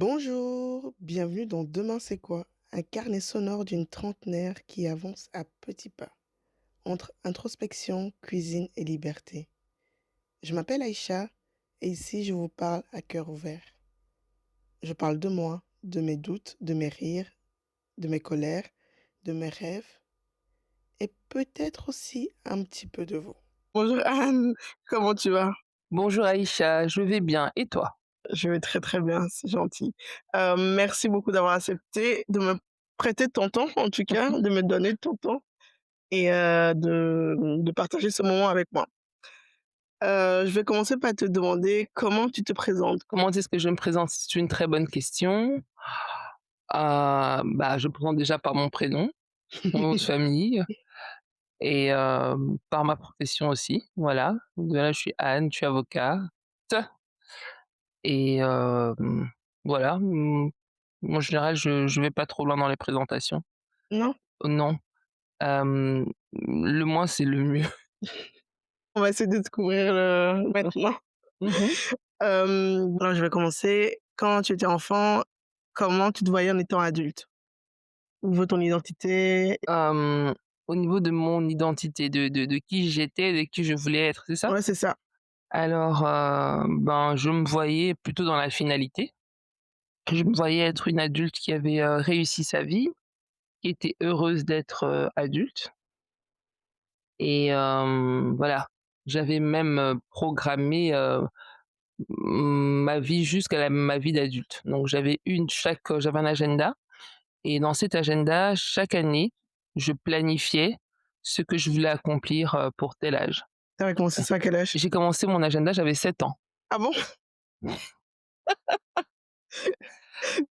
Bonjour, bienvenue dans Demain c'est quoi? Un carnet sonore d'une trentenaire qui avance à petits pas, entre introspection, cuisine et liberté. Je m'appelle Aïcha et ici je vous parle à cœur ouvert. Je parle de moi, de mes doutes, de mes rires, de mes colères, de mes rêves et peut-être aussi un petit peu de vous. Bonjour Anne, comment tu vas? Bonjour Aïcha, je vais bien. Et toi? Je vais très, très bien, c'est gentil. Merci beaucoup d'avoir accepté de me prêter ton temps, en tout cas, de me donner ton temps et de partager ce moment avec moi. Je vais commencer par te demander comment tu te présentes? Comment est-ce que je me présente? C'est une très bonne question. Je présente déjà par mon prénom, mon nom de famille et par ma profession aussi, voilà. Voilà, je suis Anne, je suis avocate et voilà, en général, je vais pas trop loin dans les présentations. Non? Non, le moins, c'est le mieux. On va essayer de découvrir maintenant. Mmh. Alors je vais commencer. Quand tu étais enfant, comment tu te voyais en étant adulte? Au niveau de ton identité? Hem, Au niveau de mon identité, de qui j'étais, de qui je voulais être, c'est ça? Ouais, c'est ça. Alors, je me voyais plutôt dans la finalité. Je me voyais être une adulte qui avait, réussi sa vie, qui était heureuse d'être, adulte et voilà. J'avais même, programmé, ma vie jusqu'à ma vie d'adulte. Donc j'avais un agenda et dans cet agenda, chaque année, je planifiais ce que je voulais accomplir, pour tel âge. Tu avais commencé ça à quel âge? J'ai commencé mon agenda, j'avais 7 ans. Ah bon?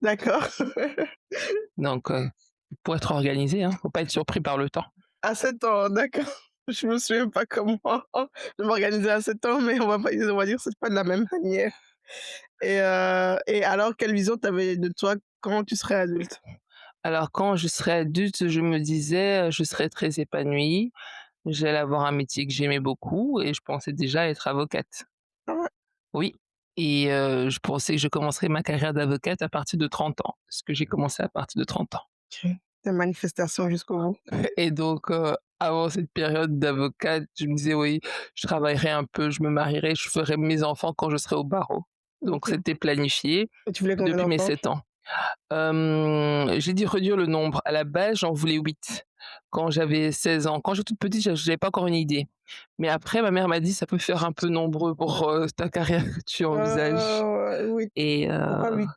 D'accord. Donc pour être organisé, hein, faut pas être surpris par le temps. À 7 ans, d'accord. Je me souviens pas comment je m'organisais à 7 ans, mais on va dire que c'est pas de la même manière et alors quelle vision tu avais de toi quand tu serais adulte? Alors quand je serai adulte, je me disais, je serai très épanouie, j'allais avoir un métier que j'aimais beaucoup et je pensais déjà être avocate. Ah ouais, Oui et je pensais que je commencerais ma carrière d'avocate à partir de 30 ans, parce que j'ai commencé à partir de 30 ans OK. Des manifestations jusqu'au bout. et donc avant cette période d'avocate, je me disais: «Oui, je travaillerai un peu, je me marierai, je ferai mes enfants quand je serai au barreau». Donc OK c'était planifié et tu voulais combien depuis mes d'enfants? 7 ans. J'ai dit réduire le nombre. À la base, j'en voulais 8 quand j'avais 16 ans. Quand j'étais toute petite, j'avais pas encore une idée. Mais après, ma mère m'a dit: «Ça peut faire un peu nombreux pour, ta carrière que tu envisages» Oui, et pourquoi 8?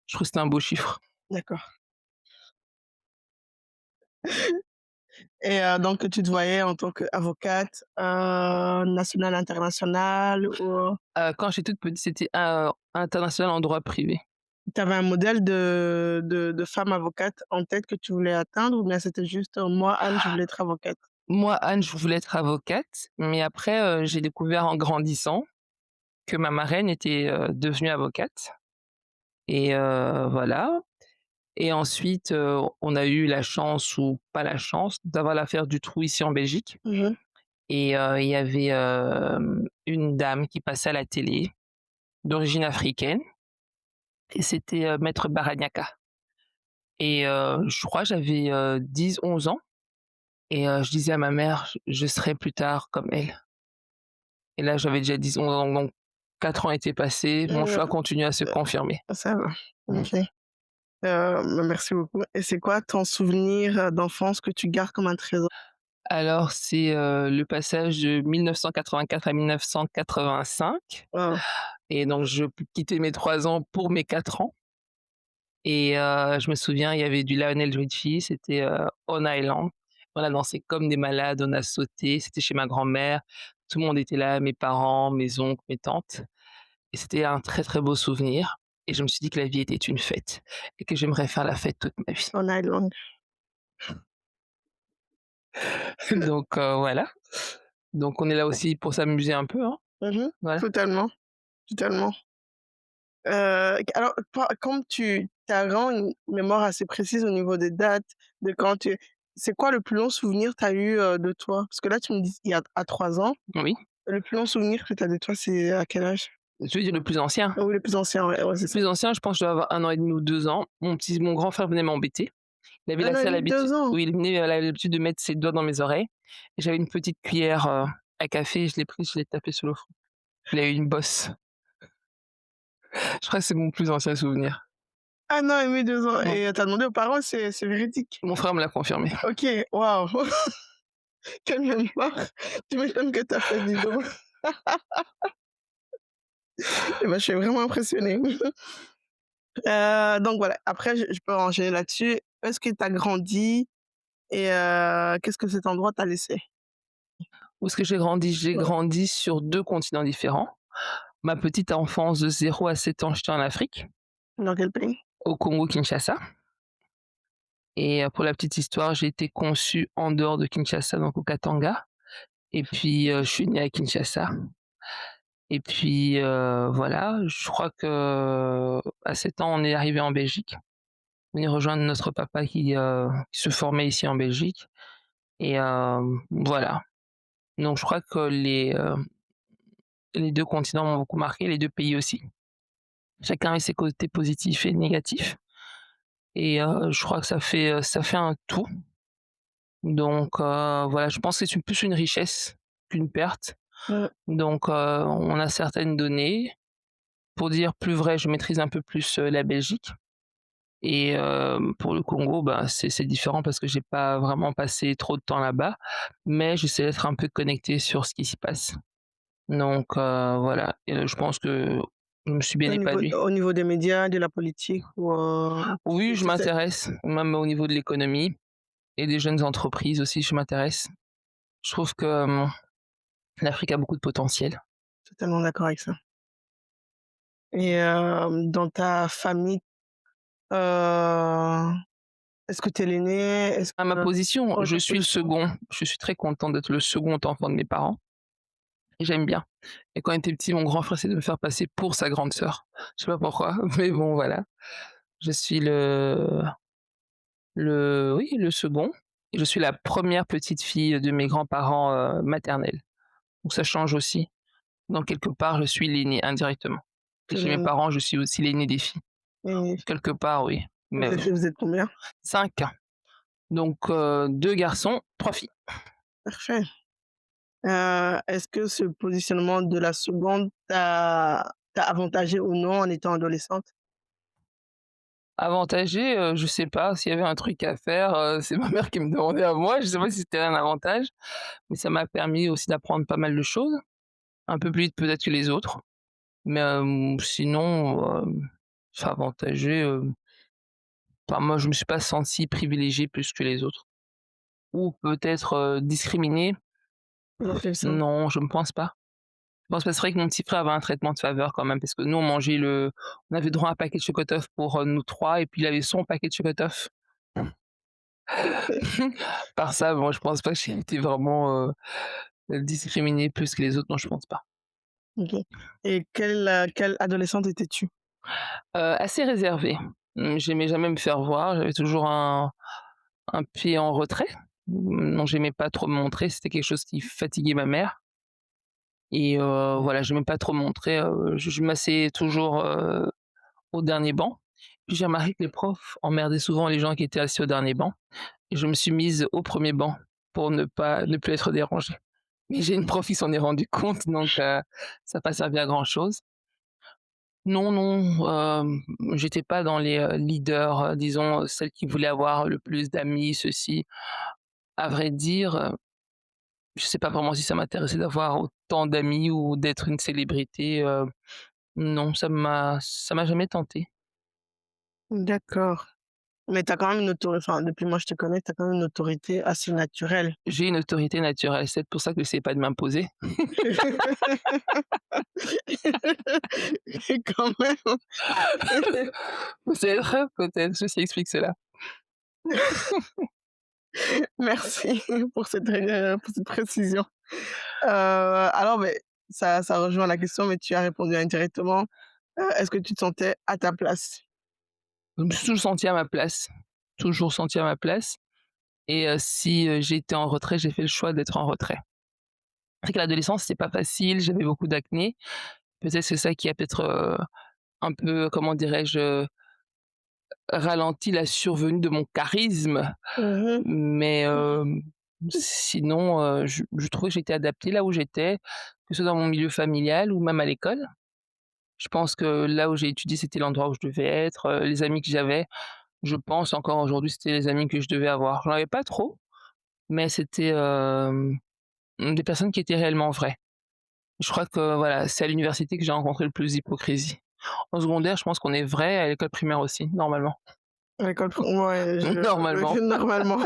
je trouve que c'était un beau chiffre. D'accord et donc tu te voyais en tant qu'avocate, nationale, internationale ou Quand j'étais toute petite, c'était, international en droit privé. tu avais un modèle de femme avocate en tête que tu voulais atteindre ou bien c'était juste, «Moi, Anne, je voulais être avocate»? Moi, Anne, je voulais être avocate, mais après, j'ai découvert en grandissant que ma marraine était, devenue avocate et voilà. Et ensuite, on a eu la chance ou pas la chance d'avoir l'affaire Dutroux ici en Belgique Mmh. et il y avait, une dame qui passait à la télé, d'origine africaine et c'était, maître Baranyaka et je crois j'avais, 10-11 ans et je disais à ma mère: «Je serai plus tard comme elle» et là j'avais déjà 10-11 ans donc 4 ans étaient passés, mon choix continue à se confirmer. Ça va, OK. Merci beaucoup et c'est quoi ton souvenir, d'enfance que tu gardes comme un trésor? Alors c'est, le passage de 1984 à 1985. Waouh! Et donc je quittais mes 3 ans pour mes 4 ans et je me souviens, il y avait du Lionel Richie, c'était, On Island. On a dansé comme des malades, on a sauté, c'était chez ma grand-mère. Tout le monde était là, mes parents, mes oncles, mes tantes et c'était un très, très beau souvenir et je me suis dit que la vie était une fête et que j'aimerais faire la fête toute ma vie. En Islande. Donc voilà, donc on est là aussi pour s'amuser un peu, hein, Mmh. voilà. Totalement, totalement. Alors toi, comme tu as vraiment une mémoire assez précise au niveau des dates, de quand tu c'est quoi le plus long souvenir que tu as eu, de toi? Parce que là, tu me dis il y a à 3 ans. Oui. Le plus long souvenir que tu as de toi, c'est à quel âge? Tu veux dire le plus ancien? Oui, le plus ancien, ouais, ouais, c'est Le ça. plus ancien, je pense que je dois avoir 1 an et demi ou 2 ans. Mon grand frère venait m'embêter. Il avait la 1 an et sale demi, habitude 2 ans? oui, il venait, l'habitude de mettre ses doigts dans mes oreilles et j'avais une petite cuillère, à café, je l'ai pris, je l'ai tapé sur le front. Il a eu une bosse. Je crois que c'est mon plus ancien souvenir. 1 an et demi, 2 ans Ouais. et tu as demandé aux parents, c'est véridique? Mon frère me l'a confirmé. OK, waouh! Quelle mémoire! Tu m'étonnes que tu as fait, dis donc. Et bah, je suis vraiment impressionnée. Donc voilà, après je peux enchaîner là-dessus. Où est-ce que tu as grandi et qu'est-ce que cet endroit t'a laissé? Où est-ce que j'ai grandi? J'ai Ouais. grandi sur 2 continents différents. Ma petite enfance de 0 à 7 ans, j'étais en Afrique, Dans quel pays? au Congo-Kinshasa et pour la petite histoire, j'ai été conçue en dehors de Kinshasa, donc au Katanga et puis, je suis née à Kinshasa et puis, voilà, je crois qu'à 7 ans, on est arrivé en Belgique. Venir rejoindre notre papa qui se formait ici en Belgique et voilà. Donc je crois que les 2 continents m'ont beaucoup marqué, les 2 pays aussi. Chacun avait ses côtés positifs et négatifs et je crois que ça fait un tout. Donc voilà, je pense que c'est plus une richesse qu'une perte. Mmh, Donc on a certaines données. Pour dire plus vrai, je maîtrise un peu plus, la Belgique et pour le Congo, bah, c'est différent parce que j'ai pas vraiment passé trop de temps là-bas, mais j'essaie d'être un peu connecté sur ce qui s'y passe. Donc voilà et je pense que je me suis bien épanouie. au niveau des médias, de la politique ou Oui, je c'est m'intéresse, même au niveau de l'économie et des jeunes entreprises aussi, je m'intéresse. Je trouve que, l'Afrique a beaucoup de potentiel. totalement d'accord avec ça et dans ta famille, heu, est-ce que tu es l'aîné? Est-ce À ma que position, ouais, je ta suis le position? second. Je suis très contente d'être le second enfant de mes parents et j'aime bien et quand on était petit, mon grand frère essayait de me faire passer pour sa grande sœur. Je sais pas pourquoi, mais bon voilà. Je suis oui, le second et je suis la première petite fille de mes grands-parents, maternels. Donc ça change aussi. Donc quelque part, je suis l'aînée indirectement et Tu es chez mes l'aîné. parents, je suis aussi l'aîné des filles. Quelque part, oui, mais Vous êtes combien? 5. Donc 2 garçons, 3 filles. Parfait. Est-ce que ce positionnement de la seconde t'a avantagé ou non en étant adolescente? Avantagé, je sais pas s'il y avait un truc à faire, c'est ma mère qui me demandait à moi, je sais pas si c'était un avantage, mais ça m'a permis aussi d'apprendre pas mal de choses, un peu plus vite peut-être que les autres, mais sinon, c'est avantagé, enfin moi je me suis pas sentie privilégiée plus que les autres ou peut-être, discriminée. Dans quel sens? Non, je ne pense pas. Je pense pas, c'est vrai que mon petit frère avait un traitement de faveur quand même parce que nous on avait droit à un paquet de chocotoff pour, nous 3 et puis il avait son paquet de chocotoff. Par ça, moi je pense pas que j'ai été vraiment, discriminée plus que les autres, non je pense pas. OK et quelle adolescente étais-tu? Assez réservée. J'aimais jamais me faire voir, j'avais toujours un pied en retrait. Non, j'aimais pas trop me montrer, c'était quelque chose qui fatiguait ma mère et voilà, j'aimais pas trop me montrer, je m'asseyais toujours, au dernier banc. Puis j'ai remarqué que les profs emmerdaient souvent les gens qui étaient assis au dernier banc et je me suis mise au premier banc pour ne plus être dérangée. Mais j'ai une prof qui s'en est rendue compte donc ça a pas servi à grand chose. Non, non, j'étais pas dans les, leaders, disons, celles qui voulaient avoir le plus d'amis, ceci. À vrai dire, je sais pas vraiment si ça m'intéressait d'avoir autant d'amis ou d'être une célébrité, non, ça m'a jamais tentée. D'accord, mais tu as quand même une autorité. Enfin, depuis moi je te connais, tu as quand même une autorité assez naturelle. J'ai une autorité naturelle, c'est pour ça que j'essaie pas de m'imposer. Quand même. Peut-être, ceci explique cela. Merci pour cette précision. Alors beh, ça rejoint la question, mais tu as répondu indirectement. Est-ce que tu te sentais à ta place? Je me suis toujours senti à ma place et si, j'ai été en retrait, j'ai fait le choix d'être en retrait. C'est vrai que l'adolescence, c'est pas facile, j'avais beaucoup d'acné, Peut-être c'est ça qui a peut-être, un peu, comment dirais-je, ralenti la survenue de mon charisme. Mmh. Mais, sinon, je trouvais que j'étais adaptée là où j'étais, que ce soit dans mon milieu familial ou même à l'école. Je pense que là où j'ai étudié, c'était l'endroit où je devais être, les amis que j'avais, je pense encore aujourd'hui, c'était les amis que je devais avoir. J'en avais pas trop, mais c'était, des personnes qui étaient réellement vraies. Je crois que voilà, c'est à l'université que j'ai rencontré le plus d'hypocrisie. En secondaire, je pense qu'on est vrai, à l'école primaire aussi, normalement. À l'école pr ouais, je Normalement. normalement,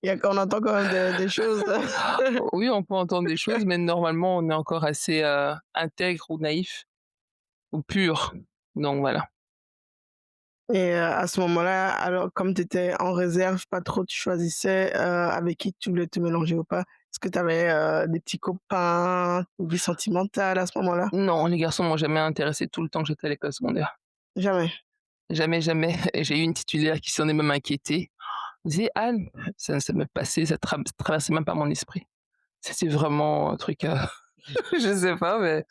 il y a on entend quand même des choses. Oui, on peut entendre des choses, mais normalement, on est encore assez, intègre ou naïf ou pur. Donc voilà. Et à ce moment-là, alors comme tu étais en réserve, pas trop tu choisissais, avec qui tu voulais te mélanger ou pas? Est-ce que tu avais, des petits copains, une vie sentimentale à ce moment-là? Non, les garçons m'ont jamais intéressé tout le temps que j'étais à l'école secondaire. Jamais? Jamais, jamais. Et j'ai eu une titulaire qui s'en est même inquiétée. Elle disait: «Anne», ça me passait, ça traversait même pas mon esprit. C'était vraiment un truc, je sais pas, mais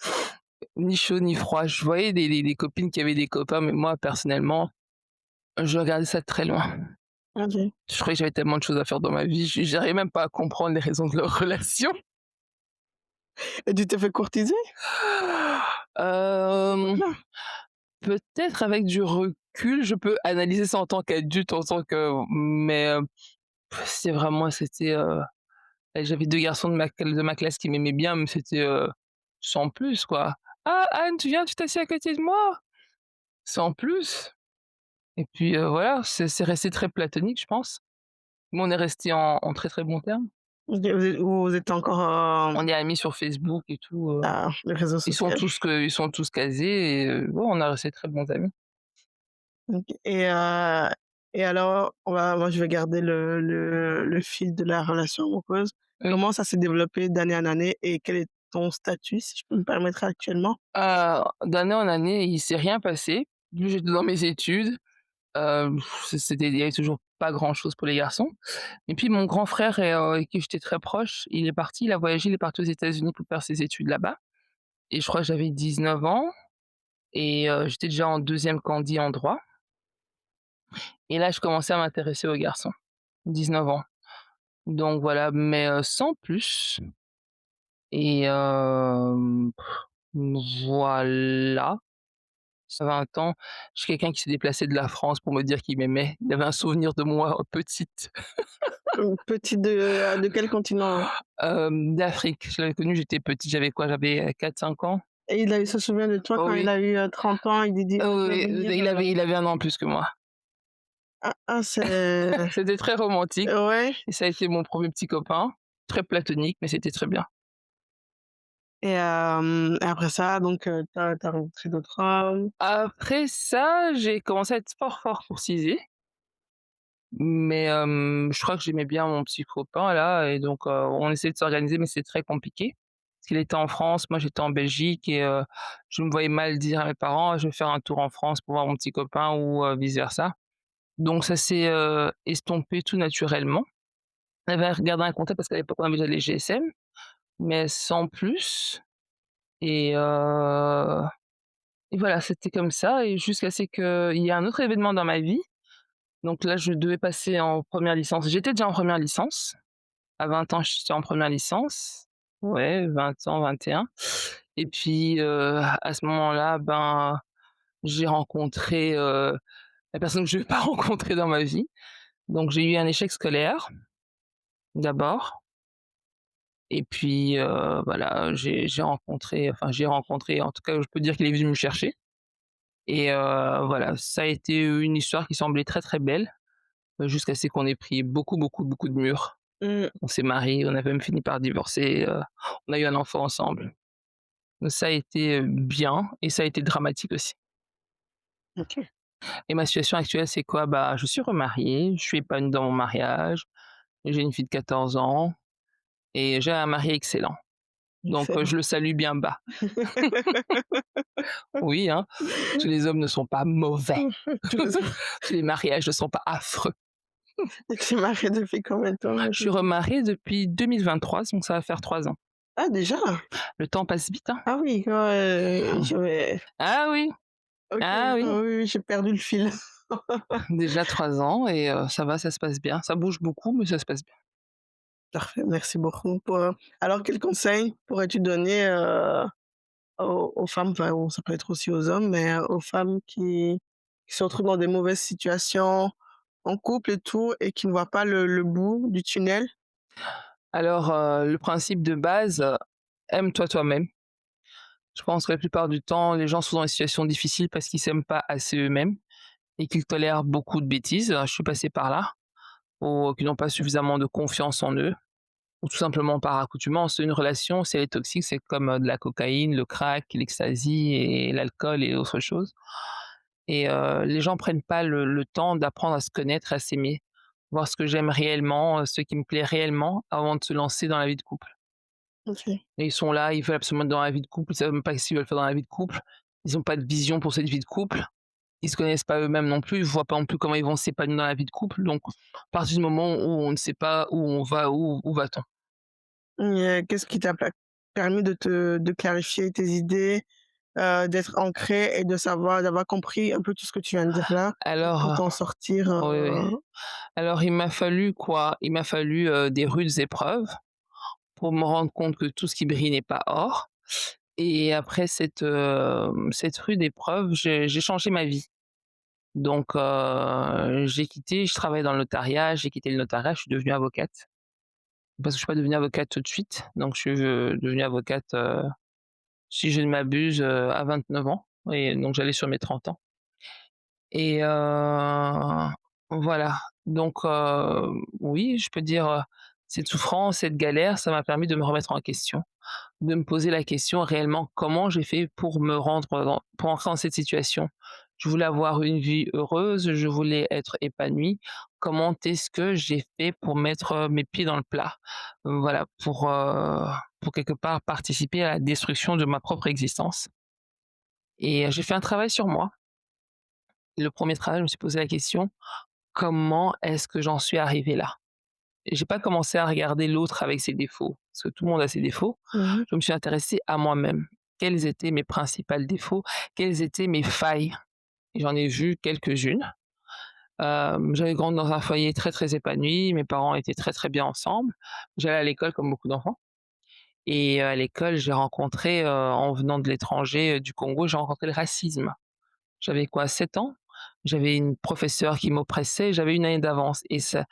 ni chaud ni froid. Je voyais des copines qui avaient des copains, mais moi personnellement, je regardais ça de très loin. OK. Je croyais que j'avais tellement de choses à faire dans ma vie, j'arrivais même pas à comprendre les raisons de leur relation. Et tu t'es fait courtiser? Hem, Non. peut-être avec du recul, je peux analyser ça en tant qu'adulte, en tant que mais c'est vraiment j'avais 2 garçons de ma classe qui m'aimaient bien, mais c'était, sans plus, quoi. «Ah Anne, tu viens, tu t'assieds à côté de moi?» Sans plus. Et puis, voilà, c'est resté très platonique, je pense. Mais on est restés en très, très bons termes. Vous êtes encore, On est amis sur Facebook et tout, les réseaux sociaux? ils sont tous casés et ouais, on a resté très bons amis. OK. Et alors, moi, je vais garder le fil de la relation amoureuse. Oui. Comment ça s'est développé d'année en année et quel est ton statut, si je peux me permettre actuellement? D'année en année, il s'est rien passé. Plus j'étais dans mes études, il y avait toujours pas grand-chose pour les garçons. Et puis mon grand frère avec qui j'étais très proche, il est parti, il a voyagé, il est parti aux États-Unis pour faire ses études là-bas et je crois que j'avais 19 ans et j'étais déjà en deuxième candid en droit et là je commençais à m'intéresser aux garçons, 19 ans. Donc voilà, mais sans plus et voilà. 20 ans, je suis quelqu'un qui s'est déplacé de la France pour me dire qu'il m'aimait. Il avait un souvenir de moi petite, Petit de quel continent? d'Afrique. Je l'avais connu, j'étais petite, j'avais quoi? J'avais 4 5 ans. Et il se souvient de toi Oh quand il oui, a eu, 30 ans, il dit: «Je vais oui, venir», il avait 1 an plus que moi. c'est C'était très romantique ouais. et ça a été mon premier petit copain, très platonique, mais c'était très bien. Et après ça donc tu as rencontré d'autres hommes? Après ça, j'ai commencé à être fort, fort courtisée, mais je crois que j'aimais bien mon petit copain là et donc on essayait de s'organiser, mais c'est très compliqué. Parce qu'il était en France, moi j'étais en Belgique et je me voyais mal dire à mes parents: «Ah, je vais faire un tour en France pour voir mon petit copain» ou vice versa. Donc ça s'est, estompé tout naturellement. On avait regardé un contact parce qu'à l'époque on avait déjà les GSM, mais sans plus et et voilà, c'était comme ça et jusqu'à ce qu'il y ait un autre événement dans ma vie. Donc là, je devais passer en première licence. J'étais déjà en première licence. À 20 ans, j'étais en première licence. Ouais, 20 ans, 21 et puis, à ce moment-là, ben, j'ai rencontré, la personne que je ne vais pas rencontrer dans ma vie. Donc j'ai eu un échec scolaire, d'abord et puis, voilà, j'ai rencontré, en tout cas, je peux dire qu'il est venu me chercher et voilà, ça a été une histoire qui semblait très, très belle, jusqu'à ce qu'on ait pris beaucoup, beaucoup, beaucoup de murs. Mmh, On s'est mariés, on a même fini par divorcer, on a eu un enfant ensemble. Donc ça a été, bien et ça a été dramatique aussi. OK. Et ma situation actuelle, c'est quoi? Bah, je suis remariée, je suis épanouie dans mon mariage, j'ai une fille de 14 ans et j'ai un mari excellent. Donc Excellent. je le salue bien bas. Oui, hein, tous les hommes ne sont pas mauvais. Tu les Tous les mariages ne sont pas affreux. Tu es mariée depuis combien de temps Je suis maintenant? remariée depuis 2023, donc ça va faire 3 ans. Ah déjà? Le temps passe vite, hein. Ah oui, ouais, je vais Ah oui, OK. ah oui, Ah oui, oui, j'ai perdu le fil. déjà 3 ans et ça va, ça se passe bien. Ça bouge beaucoup, mais ça se passe bien. Parfait, merci beaucoup pour, alors quels conseils pourrais-tu donner, aux femmes, enfin, ou ça peut être aussi aux hommes, mais, aux femmes qui se retrouvent dans des mauvaises situations, en couple et tout, et qui ne voient pas le bout du tunnel? Alors, le principe de base, aime-toi toi-même. Je pense que la plupart du temps, les gens sont dans des situations difficiles parce qu'ils s'aiment pas assez eux-mêmes et qu'ils tolèrent beaucoup de bêtises. Je suis passé par là, ou qu'ils n'ont pas suffisamment de confiance en eux, ou tout simplement par accoutumance. Une relation, si elle est toxique, c'est comme, de la cocaïne, le crack, l'ecstasy et l'alcool et autres choses. Et les gens prennent pas le temps d'apprendre à se connaître, à s'aimer, voir ce que j'aime réellement, ce qui me plaît réellement avant de se lancer dans la vie de couple. OK. Et ils sont là, ils veulent absolument être dans la vie de couple, ils savent même pas ce qu'ils veulent faire dans la vie de couple. Ils ont pas de vision pour cette vie de couple. Ils se connaissent pas eux-mêmes non plus, ils voient pas non plus comment ils vont s'épanouir dans la vie de couple. Donc, à partir du moment où on ne sait pas où on va, où va-t-on? Qu'est-ce qui t'a permis de clarifier tes idées, d'être ancré et de savoir d'avoir compris un peu tout ce que tu viens de dire là pour Alors, t'en sortir, oui, oui. Alors il m'a fallu quoi? Il m'a fallu, des rudes épreuves pour me rendre compte que tout ce qui brille n'est pas or. Et après cette rude épreuve, j'ai changé ma vie. Donc je travaillais dans le notariat, j'ai quitté le notariat, je suis devenue avocate. Parce que je suis pas devenue avocate tout de suite, donc je suis, devenue avocate, si je ne m'abuse, à 29 ans et donc j'allais sur mes 30 ans et voilà. Donc oui, je peux dire, cette souffrance, cette galère, ça m'a permis de me remettre en question, de me poser la question réellement: «Comment j'ai fait pour me rendre dans pour entrer dans cette situation?» Je voulais avoir une vie heureuse, je voulais être épanouie. Comment est-ce que j'ai fait pour mettre, mes pieds dans le plat? Voilà, pour quelque part participer à la destruction de ma propre existence et j'ai fait un travail sur moi. Le premier travail, je me suis posé la question: «Comment est-ce que j'en suis arrivé là?» Et j'ai pas commencé à regarder l'autre avec ses défauts, parce que tout le monde a ses défauts. Mmh. Je me suis intéressée à moi-même. Quels étaient mes principaux défauts? Quelles étaient mes failles? Et j'en ai vu quelques-unes. J'avais grandi dans un foyer très, très épanoui, mes parents étaient très, très bien ensemble. J'allais à l'école comme beaucoup d'enfants et à l'école, j'ai rencontré, en venant de l'étranger, du Congo, j'ai rencontré le racisme. J'avais quoi, 7 ans? J'avais une professeure qui m'oppressait, j'avais une année d'avance et ça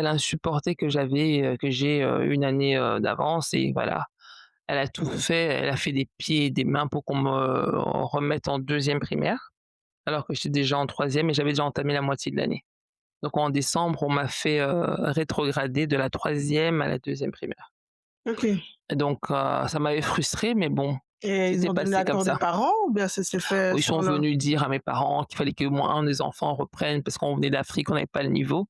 l'insupportait que j'ai, une année, d'avance et voilà. Elle a tout fait, elle a fait des pieds et des mains pour qu'on me remette en deuxième primaire, alors que j'étais déjà en troisième et j'avais déjà entamé la moitié de l'année. Donc en décembre, on m'a fait, rétrograder de la troisième à la deuxième primaire. OK, Et donc ça m'avait frustrée, mais bon, et ils c'était ont donné passé comme l'accord des ça. parents ou bien ça s'est fait Ils sont sur le venus dire à mes parents qu'il fallait qu'au moins un des enfants reprenne parce qu'on venait d'Afrique, on n'avait pas le niveau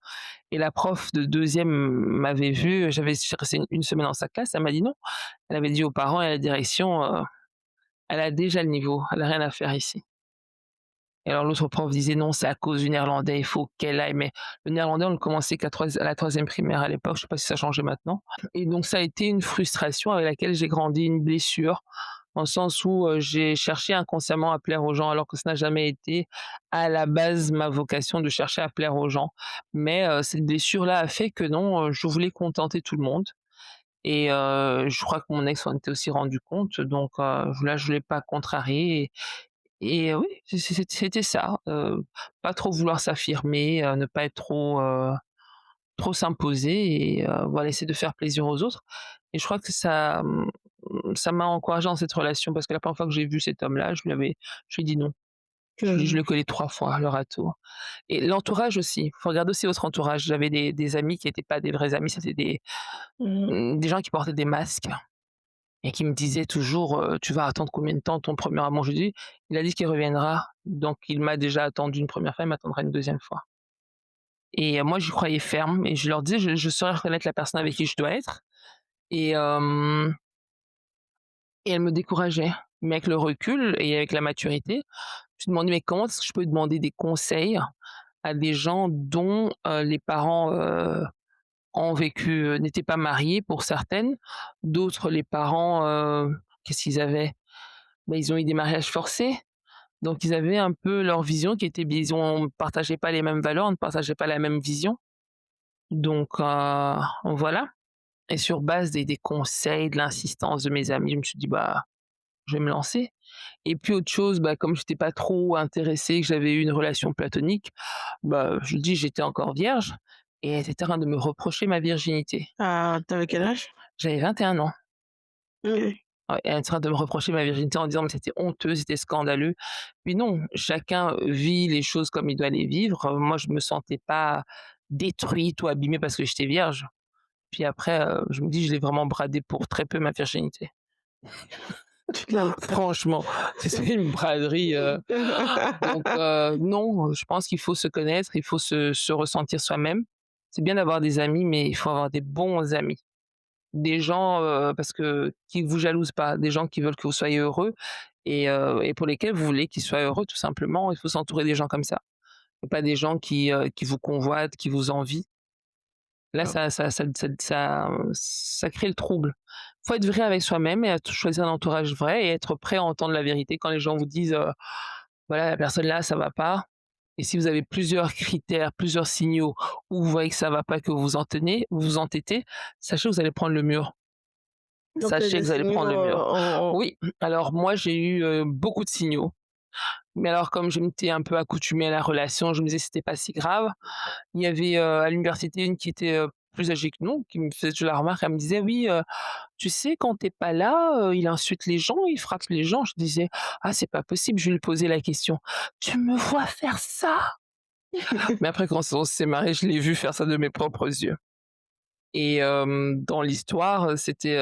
et la prof de deuxième m'avait vue, j'avais je suis restée une semaine dans sa classe, elle m'a dit: «Non». Elle avait dit aux parents et à la direction, «Elle a déjà le niveau, elle a rien à faire ici». Et alors l'autre prof disait: «Non, c'est à cause du néerlandais, il faut qu'elle aille», mais le néerlandais, on le commençait à la troisième primaire à l'époque, je sais pas si ça a changé maintenant et donc ça a été une frustration avec laquelle j'ai grandi, une blessure, dans le sens où, j'ai cherché inconsciemment à plaire aux gens alors que ça n'a jamais été à la base ma vocation de chercher à plaire aux gens. Mais, cette blessure-là a fait que non, je voulais contenter tout le monde et je crois que mon ex s'en était aussi rendu compte donc, je voulais pas contrarier et oui, c'était ça, pas trop vouloir s'affirmer, ne pas être trop s'imposer et voilà, essayer de faire plaisir aux autres et je crois que ça m'a encouragée dans cette relation parce que la première fois que j'ai vu cet homme-là, je lui ai dit: «Non». Je que l'ai collé 3 fois à leur ratour et l'entourage aussi, il faut regarder aussi votre entourage. J'avais des amis qui étaient pas des vrais amis, c'était mmh des gens qui portaient des masques et qui me disaient toujours, «Tu vas attendre combien de temps ton premier amour?» Je lui dis: «Il a dit qu'il reviendra, donc il m'a déjà attendu une première fois, il m'attendra une deuxième fois» et moi j'y croyais ferme et je leur disais: «Je saurais reconnaître la personne avec qui je dois être» et elles me décourageaient. Mais avec le recul et avec la maturité, je me demandais: «Mais comment est-ce que je peux demander des conseils à des gens dont, les parents, ont vécu, n'étaient pas mariées pour certaines. D'autres, les parents, qu'est-ce qu'ils avaient? Bah, ils ont eu des mariages forcés, donc ils avaient un peu leur vision qui était ils ont partageaient pas les mêmes valeurs, on ne partageait pas la même vision, donc voilà, et sur base des conseils, de l'insistance de mes amis, je me suis dit: «Bah, je vais me lancer». Et puis autre chose, bah, comme j'étais pas trop intéressée, que j'avais eu une relation platonique, bah, je dis: «J'étais encore vierge» et elle était en train de me reprocher ma virginité. Ah, tu quel âge? J'avais 21 ans. OK. Ouais, elle est en train de me reprocher ma virginité en disant: «Mais c'était honteux, c'était scandaleux». Puis non, chacun vit les choses comme il doit les vivre. Moi, je me sentais pas détruite ou abîmée parce que j'étais vierge. Puis après, je me dis: «Je l'ai vraiment bradée pour très peu ma virginité». Tu l'as Franchement, c'était une braderie, donc non, je pense qu'il faut se connaître, il faut se ressentir soi-même. C'est bien d'avoir des amis, mais il faut avoir des bons amis. Des gens, parce que qui vous jalousent pas, des gens qui veulent que vous soyez heureux et pour lesquels vous voulez qu'ils soient heureux tout simplement. Il faut s'entourer des gens comme ça et pas des gens qui vous convoitent, qui vous envient. Là, ça crée le trouble. Faut être vrai avec soi-même et choisir un entourage vrai et être prêt à entendre la vérité quand les gens vous disent, «Voilà, la personne là, ça va pas». Et si vous avez plusieurs critères, plusieurs signaux où vous voyez que ça va pas, que vous vous entêtez, sachez que vous allez prendre le mur. donc tu as Sachez des que vous allez signaux, prendre le mur. en Oui, alors moi j'ai eu, beaucoup de signaux, mais alors comme je m'étais un peu accoutumée à la relation, je me disais: «C'était pas si grave». Il y avait, à l'université une qui était, plus âgée que nous, qui me faisait toujours la remarque, elle me disait: «Oui, tu sais quand tu es pas là, il insulte les gens, il frappe les gens». Je disais: «Ah c'est pas possible». Je lui posais la question: «Tu me vois faire ça?» Mais après quand on s'est mariés, je l'ai vu faire ça de mes propres yeux et dans l'histoire, c'était,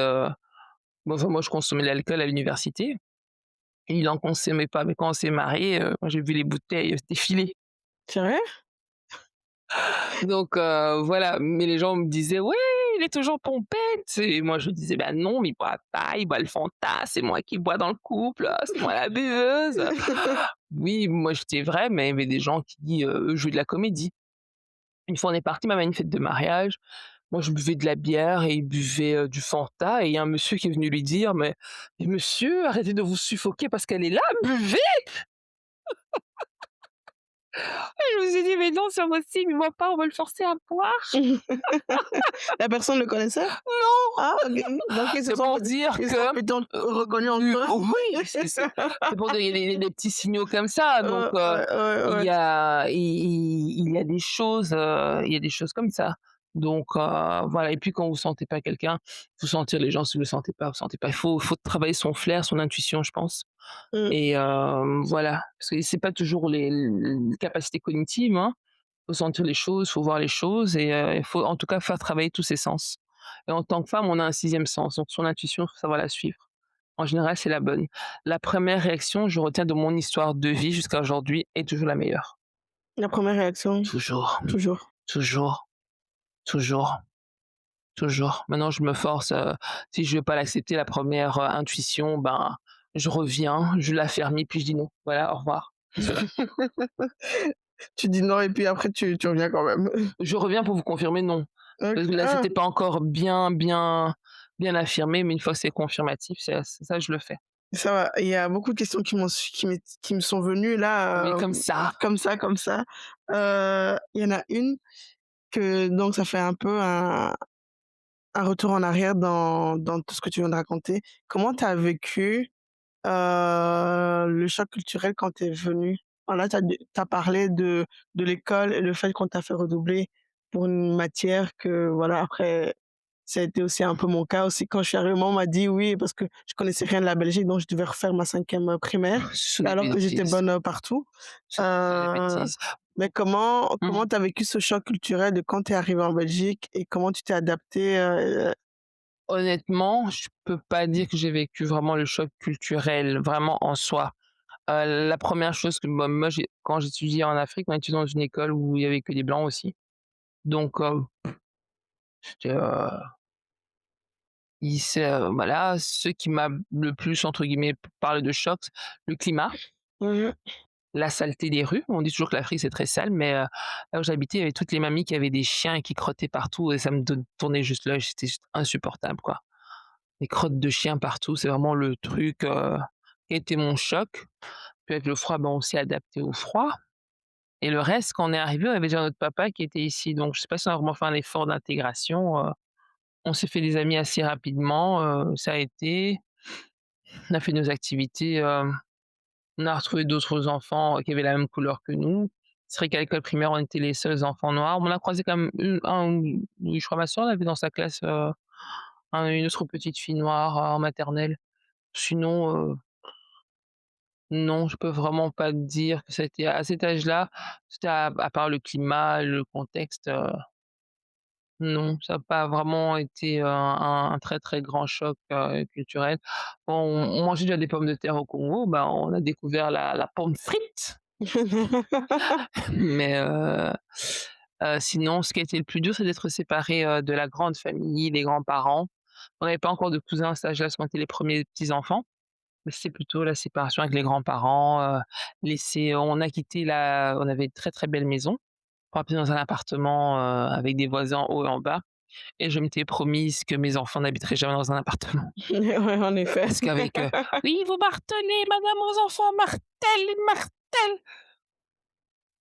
bon enfin moi je consommais de l'alcool à l'université. Il en consommait pas, mais quand on s'est mariés, moi j'ai vu les bouteilles, défiler. Sérieux? Donc voilà, mais les gens me disaient: «Ouais, il est toujours pompette» et moi je disais: «Bah non, mais il boit pas, il boit le Fanta, c'est moi qui bois dans le couple, c'est moi la buveuse». Oui, moi j'étais vraie, mais il y avait des gens qui, eux, jouaient de la comédie. Une fois on est partis même à une fête de mariage, moi je buvais de la bière et il buvait, du Fanta et il y a un monsieur qui est venu lui dire: «Mais monsieur, arrêtez de vous suffoquer parce qu'elle est là, buvez!» Je me suis dit: «Mais non, c'est impossible, il boit pas, on va le forcer à boire». La personne le connaissait? Non! Ah OK, donc C'est pour dire ils se sont que, plutôt reconnus entre eux? oui, c'est pour dire il y a des petits signaux comme ça, donc Ouais, ouais, il ouais. y a il y a des choses, il y a des choses comme ça. Donc voilà et puis quand vous sentez pas quelqu'un, faut sentir les gens. Si vous le sentez pas, vous sentez pas. Il faut travailler son flair, son intuition, je pense Mmh. et voilà, parce que c'est pas toujours les capacités cognitives, hein. Faut sentir les choses, faut voir les choses et il faut en tout cas faire travailler tous ses sens. Et en tant que femme, on a un sixième sens, donc son intuition, faut savoir la suivre. En général, c'est la bonne. La première réaction, je retiens de mon histoire de vie jusqu'à aujourd'hui, est toujours la meilleure. La première réaction? Toujours, Toujours. toujours, toujours, toujours. Maintenant, je me force, si je veux pas l'accepter, la première intuition, ben, je reviens, je l'affermis, puis je dis: «Non, voilà, au revoir». Tu dis non et puis après tu reviens quand même. Je reviens pour vous confirmer non. OK. Parce que là, Ah! c'était pas encore bien affirmé, mais une fois que c'est confirmatif, c'est ça, je le fais. Ça va, il y a beaucoup de questions qui me sont venues Mais là, comme ça, comme ça. Il y en a une que donc ça fait un peu un retour en arrière dans tout ce que tu viens de raconter. Comment tu as vécu, le choc culturel quand tu es venue? Enfin là, tu as parlé de l'école et le fait qu'on t'a fait redoubler pour une matière que voilà, après ça a été aussi un peu mon cas aussi quand je suis arrivée, maman m'a dit: «Oui» parce que je connaissais rien de la Belgique, donc je devais refaire ma 5e, primaire, ce sont des alors que j'étais bêtises, bonne, partout. ce sont des Heu, bêtises. mais Mmh. comment tu as vécu ce choc culturel de quand tu es arrivée en Belgique et comment tu t'es adaptée, Honnêtement, je peux pas dire que j'ai vécu vraiment le choc culturel, vraiment en soi. La première chose que moi j'ai quand j'étudiais en Afrique, on étudiait dans une école où il y avait que des blancs aussi. Donc j'étais, il c'est, voilà, ce qui m'a le plus entre guillemets parlé de choc, le climat. Mmh mh. la saleté des rues. On dit toujours que l'Afrique, c'est très sale, mais là où j'habitais, il y avait toutes les mamies qui avaient des chiens et qui crottaient partout et ça me tournait juste l'œil, c'était juste insupportable, quoi. Les crottes de chiens partout, c'est vraiment le truc, qui a été mon choc. Puis avec le froid, ben, on s'est adapté au froid et le reste, quand on est arrivé, on avait déjà notre papa qui était ici, donc je sais pas si on a vraiment fait un effort d'intégration, on s'est fait des amis assez rapidement, ça a été. On a fait nos activités, on a retrouvé d'autres enfants qui avaient la même couleur que nous. C'est vrai qu'à l'école primaire, on était les seuls enfants noirs. On a croisé quand même oui, je crois ma sœur, elle avait dans sa classe, une autre petite fille noire, en maternelle. Sinon, non, je peux vraiment pas te dire que ça a été à cet âge-là, c'était à part le climat, le contexte, non, ça a pas vraiment été, un très, très grand choc, culturel. On mangeait déjà des pommes de terre au Congo, bah, on a découvert la pomme frite, mais sinon ce qui a été le plus dur, c'est d'être séparé, de la grande famille, des grands-parents. On n'avait pas encore de cousins à cet âge-là, parce qu'on était les premiers petits-enfants, mais c'est plutôt la séparation avec les grands-parents, laisser on a quitté la on avait une très, très belle maison, pour habiter dans un appartement, avec des voisins en haut et en bas. Et je m'étais promise que mes enfants n'habiteraient jamais dans un appartement. Ouais, en effet. Parce qu'avec, «Oui, vous martelez madame aux enfants, martèle, martèle!»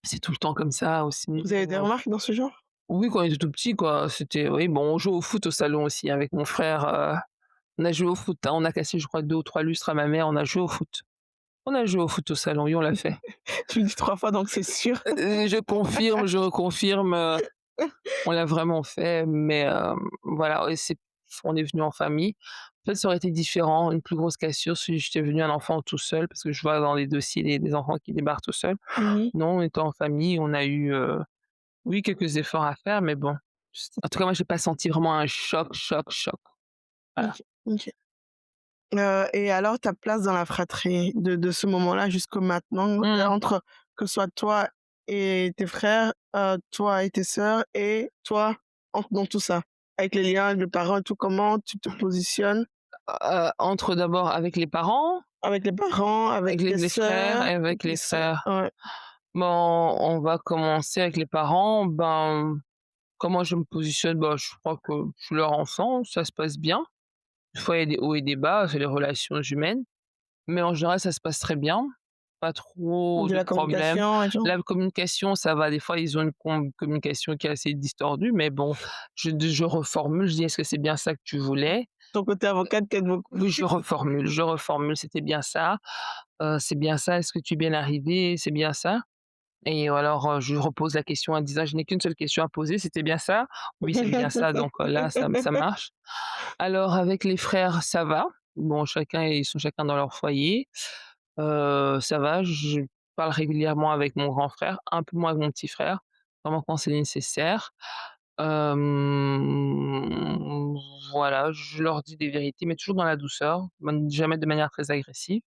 C'est tout le temps comme ça aussi, Vous avez des remarques dans ce genre? oui, quand on était tout petit quoi, c'était oui, bon, on jouait au foot au salon aussi avec mon frère, on a joué au foot, hein, on a cassé je crois 2 ou 3 lustres à ma mère, on a joué au foot. On a joué au foot au salon, oui, on l'a fait. Tu le dis 3 fois donc c'est sûr. Je confirme, je reconfirme, on l'a vraiment fait, mais voilà, ouais, c'est on est venu en famille. En fait, ça aurait été différent, une plus grosse cassure si j'étais venu un enfant tout seul, parce que je vois dans les dossiers des enfants qui débarquent tout seuls. Mmh mh. Non, on était en famille, on a eu, oui, quelques efforts à faire, mais bon, en tout cas, moi, j'ai pas senti vraiment un choc, choc, choc. Voilà. OK, OK. Et alors ta place dans la fratrie de ce moment-là jusqu'au maintenant, Mmh. entre que ce soit toi et tes frères, toi et tes sœurs et toi dans tout ça? Avec les liens avec les parents et tout, comment tu te positionnes Entre d'abord avec les parents, avec les parents, avec avec tes les frères sœurs et et avec tes les sœurs? frères. Ouais. Bon, on va commencer avec les parents. Ben, comment je me positionne? Bah, je crois que je suis leur enfant, ça se passe bien. Des fois, il y a des hauts et des bas, c'est les relations humaines, mais en général, ça se passe très bien. Pas trop De de la problèmes. communication et tout? La communication, ça va, des fois, ils ont une communication qui est assez distordue, mais bon, je reformule, je dis: «Est-ce que c'est bien ça que tu voulais?» Ton côté avocate t'aide beaucoup. Oui, je reformule: «C'était bien ça? C'est bien ça? Est-ce que tu es bien arrivé? C'est bien ça?» Et alors, je repose la question en disant: «Je n'ai qu'une seule question à poser, c'était bien ça?» «Oui, c'est bien ça», donc là, ça marche. Alors avec les frères, ça va. Bon, chacun ils sont chacun dans leur foyer. Ça va, je parle régulièrement avec mon grand frère, un peu moins avec mon petit frère, vraiment quand c'est nécessaire. Hem, voilà, je leur dis des vérités, mais toujours dans la douceur, jamais de manière très agressive.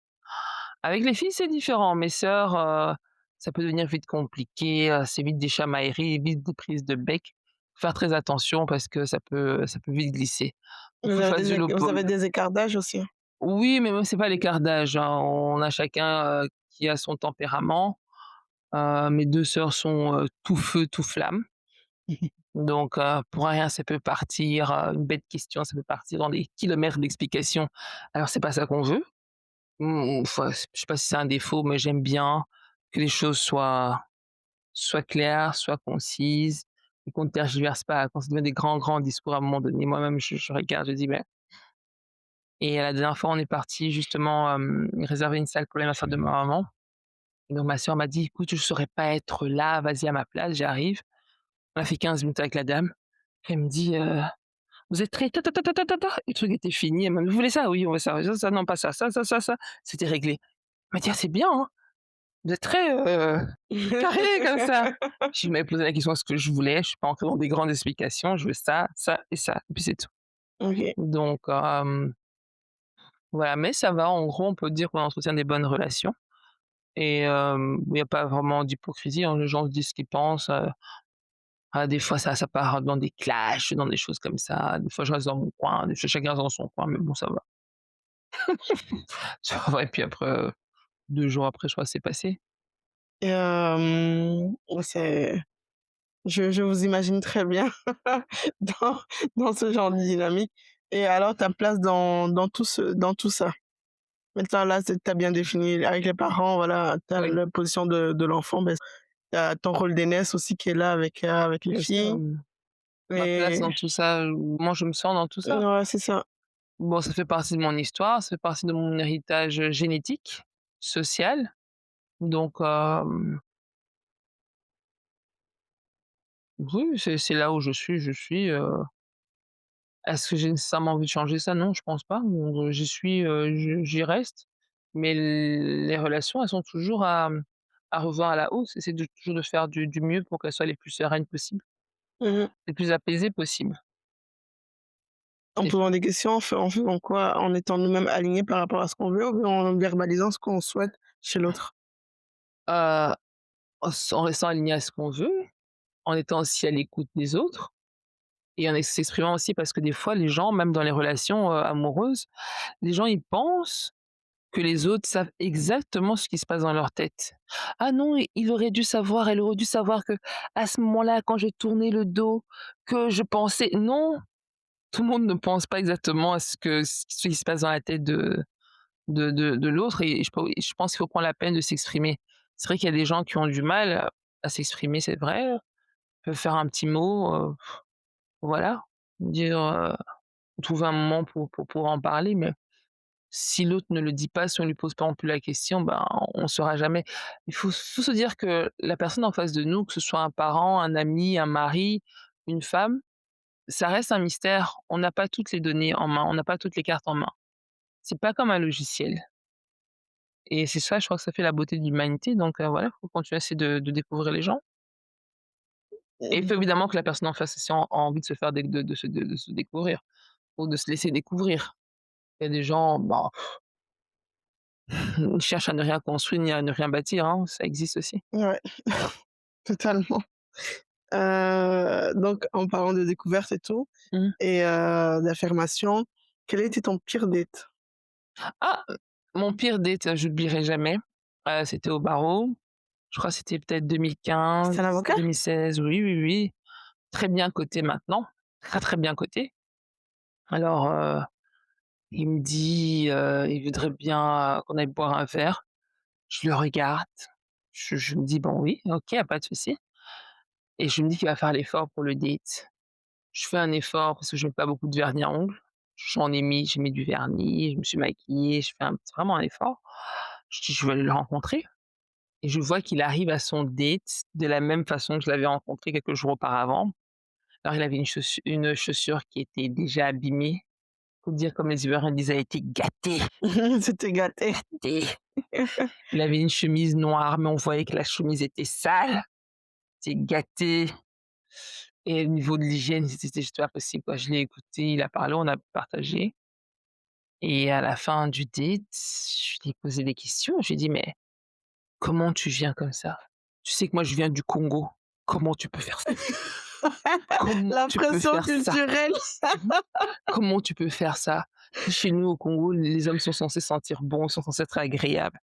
Avec les filles, c'est différent. Mes sœurs, ça peut devenir vite compliqué, c'est vite des chamailleries, vite des prises de bec. Faut faire très attention parce que ça peut vite glisser. Il faut choisir le Vous po avez des écarts d'âge aussi? oui, mais même c'est pas l'écart d'âge, hein. On a chacun, qui a son tempérament. Mes 2 sœurs sont, tout feu, tout flamme. Donc pour rien, ça peut partir, une bête question, ça peut partir dans des kilomètres d'explications. Alors c'est pas ça qu'on veut. Enfin, je sais pas si c'est un défaut, mais j'aime bien que les choses soient claires, soient concises et qu'on ne tergiverse pas. Quand ça devient des grands, grands discours à un moment donné, moi-même je regarde, je dis: «Mais» et la dernière fois, on est partis justement, réserver une salle pour l'anniversaire de ma maman et donc ma sœur m'a dit: «Écoute, je saurais pas être là, vas-y à ma place, j'arrive». On a fait 15 minutes avec la dame. Elle me dit: «Vous êtes très ta ta ta ta ta ta ta». Le truc était fini. Elle m'a dit: «Vous voulez ça? Oui, on veut ça. Ça, non, pas ça. Ça». C'était réglé. Elle m'a dit: «Ah, c'est bien, hein». Vous êtes très, carré comme ça. Je m'avais posé la question de ce que je voulais, je suis pas entrée dans des grandes explications, je veux ça, ça et ça, et puis c'est tout. OK. Donc voilà, mais ça va, en gros, on peut dire qu'on entretient des bonnes relations et il y a pas vraiment d'hypocrisie, hein, les gens se disent ce qu'ils pensent, des fois ça part dans des clashs, dans des choses comme ça, des fois je reste dans mon coin, des fois chacun reste dans son coin, mais bon ça va. Ça va et puis après, 2 jours après, je crois, c'est passé. et ouais, je vous imagine très bien dans ce genre de dynamique et alors ta place dans tout ça? Maintenant là, tu as bien défini avec les parents, voilà, tu as Oui, la position de l'enfant, ben, tu as ton rôle d'aînesse aussi qui est là avec les bien sûr, filles ma place et dans tout ça, comment je me sens dans tout ça. ouais, c'est ça. Bon, ça fait partie de mon histoire, ça fait partie de mon héritage, génétique, social, donc oui, c'est là où je suis, est-ce que j'ai nécessairement envie de changer ça? Non, je pense pas, donc j'y suis, j'y reste, mais les relations, elles sont toujours à revoir à la hausse. Essayer de toujours de faire du mieux pour qu'elles soient les plus sereines possibles, Mmh. les plus apaisées possibles En et posant des questions, en faisant quoi? En étant nous-mêmes alignés par rapport à ce qu'on veut ou bien en verbalisant ce qu'on souhaite chez l'autre? heu, en restant aligné à ce qu'on veut, en étant aussi à l'écoute des autres et en s'exprimant aussi parce que des fois les gens, même dans les relations, amoureuses, les gens ils pensent que les autres savent exactement ce qui se passe dans leur tête. «Ah non, il aurait dû savoir, elle aurait dû savoir que à ce moment-là, quand j'ai tourné le dos, que je pensais» non, tout le monde ne pense pas exactement à ce qui se passe dans la tête de l'autre et je pense qu'il faut prendre la peine de s'exprimer. C'est vrai qu'il y a des gens qui ont du mal à s'exprimer, c'est vrai, peuvent faire un petit mot, voilà, dire, trouver un moment pour pouvoir en parler, mais si l'autre ne le dit pas, si on lui pose pas non plus la question, ben, on saura jamais. Il faut se dire que la personne en face de nous, que ce soit un parent, un ami, un mari, une femme, ça reste un mystère. On n'a pas toutes les données en main, on n'a pas toutes les cartes en main. C'est pas comme un logiciel et c'est ça, je crois que ça fait la beauté de l'humanité donc voilà, faut continuer à essayer de découvrir les gens et il Mmh. faut évidemment que la personne en face aussi a envie de se faire de se découvrir ou de se laisser découvrir. Il y a des gens, bah, ils cherchent à ne rien construire ni à ne rien bâtir, hein, ça existe aussi. Ouais, totalement. Donc en parlant de découverte et tout Mmh. et d'affirmation, quel a été ton pire date? Ah! Mon pire date, j'oublierai jamais, c'était au barreau. Je crois que c'était peut-être C'était un avocat? 2015-2016. Oui, oui, oui, très bien coté maintenant, très, très bien coté. Alors, il me dit, il voudrait bien, qu'on aille boire un verre. Je le regarde, je me dis: «Bon oui, OK, y a pas de souci» et je me dis qu'il va faire l'effort pour le date. Je fais un effort parce que je mets pas beaucoup de vernis à ongles. J'en ai mis, j'ai mis du vernis, je me suis maquillée, je fais vraiment un effort. Je dis: «Je vais aller le rencontrer» et je vois qu'il arrive à son date de la même façon que je l'avais rencontré quelques jours auparavant. Alors il avait une chaussure qui était déjà abîmée. Faut dire comme les Ivoiriens disent: «Elle était gâtée, C'était gâté. gâtée». Il avait une chemise noire, mais on voyait que la chemise était sale, c'était gâté et au niveau de l'hygiène, c'était juste pas possible, quoi. Je l'ai écouté, il a parlé, on a partagé. Et à la fin du date, je lui ai posé des questions. Je lui ai dit: «Mais comment tu viens comme ça? Tu sais que moi je viens du Congo. Comment tu peux faire ça? Comment La tu peux pression faire ça? culturelle. Mmh. Comment tu peux faire ça? Chez nous au Congo, les hommes sont censés sentir bon, sont censés être agréables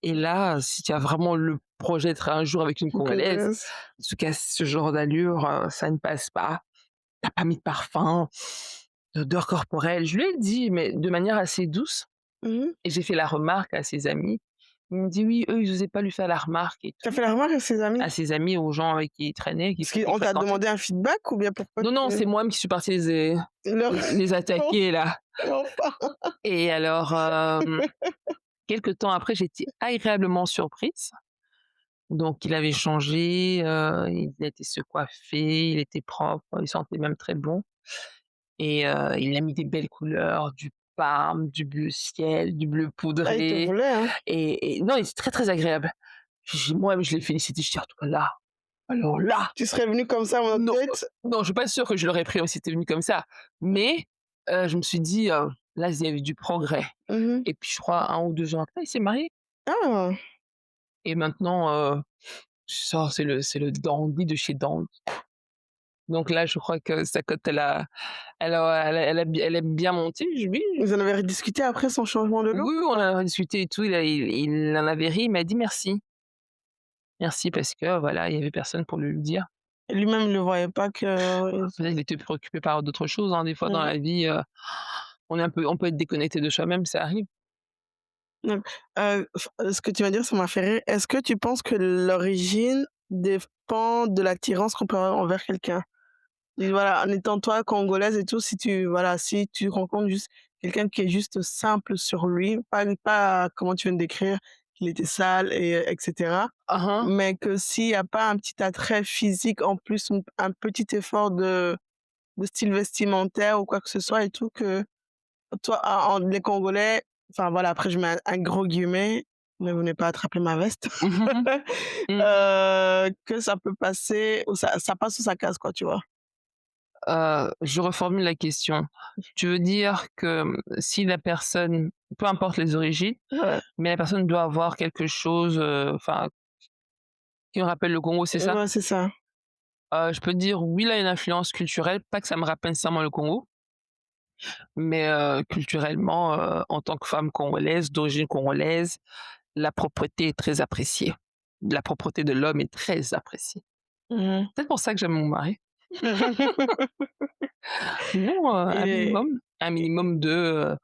et là, si tu as vraiment le projet d'être un jour avec une Congolaise, Congolaise. en tout cas ce genre d'allure, ça ne passe pas. Tu as pas mis de parfum, d'odeur corporelle». Je lui ai dit, mais de manière assez douce. Mmh. Et j'ai fait la remarque à ses amis. Il me dit: «Oui, eux, ils osaient pas lui faire la remarque et Tu as tout». fait la remarque à ses À amis? ses amis, aux gens avec qui il traînait, Parce qu'il qu'on t'a fréquentait. demandé un feedback ou bien pourquoi Non, non, tu c'est moi-même qui suis partie leur les attaquer là enfin. et alors, quelque temps après, j'étais agréablement surprise. Donc il avait changé, il était se coiffer, il était propre, il sentait même très bon et il a mis des belles couleurs, du parme, du bleu ciel, du bleu Ah, il te poudré voulait, hein? et non, il était très, très agréable. Moi-même, je l'ai félicité, je dis: «En tout cas là, alors là, Tu serais venu comme ça en non, date? non, je suis pas sûre que je l'aurais pris si c'était venu comme ça». Mais je me suis dit, «Là, il y avait du progrès» Mmh. et puis je crois 1 ou 2 ans après, il s'est marié Ah! et maintenant, ça c'est le dandy de chez dandy. Donc là, je crois que sa cote, elle a bien monté. Je lui Vous en avez rediscuté après son changement de look oui, ou on pas? a discuté et tout, il en avait ri, il m'a dit: «Merci». merci parce que voilà, il y avait personne pour lui le dire. Et lui-même, il le voyait pas que Peut-être qu'il était préoccupé par d'autres choses, hein, des fois dans mmh, la vie, on peut être déconnecté de soi-même, ça arrive. mmh, ce que tu vas dire, ça m'a fait rire. Est-ce que tu penses que l'origine dépend de l'attirance qu'on peut avoir envers quelqu'un? Et voilà, en étant toi congolaise et tout, si tu voilà, si tu rencontres juste quelqu'un qui est juste simple sur lui, pas comment tu viens de décrire, qu'il était sale et cetera, Hein, hein. mais que s'il y a pas un petit attrait physique en plus, un petit effort de style vestimentaire ou quoi que ce soit et tout, que toi, en les Congolais, enfin voilà, après je mets un gros guillemet, ne venez pas attraper ma veste, Mmh mh, mmh. Mmh. que ça peut passer ou ça passe ou ça casse quoi, tu vois? Je reformule la question. Tu veux dire que, si la personne peu importe les origines, Ouais, mais la personne doit avoir quelque chose, enfin, qui me rappelle le Congo, c'est ça? ouais, c'est ça. Je peux te dire oui, il a une influence culturelle, pas que ça me rappelle nécessairement le Congo, mais culturellement, en tant que femme congolaise, d'origine congolaise, la propreté est très appréciée. La propreté de l'homme est très appréciée. Mmh Peut-être pour ça que j'aime mon mari. Non, et un minimum de,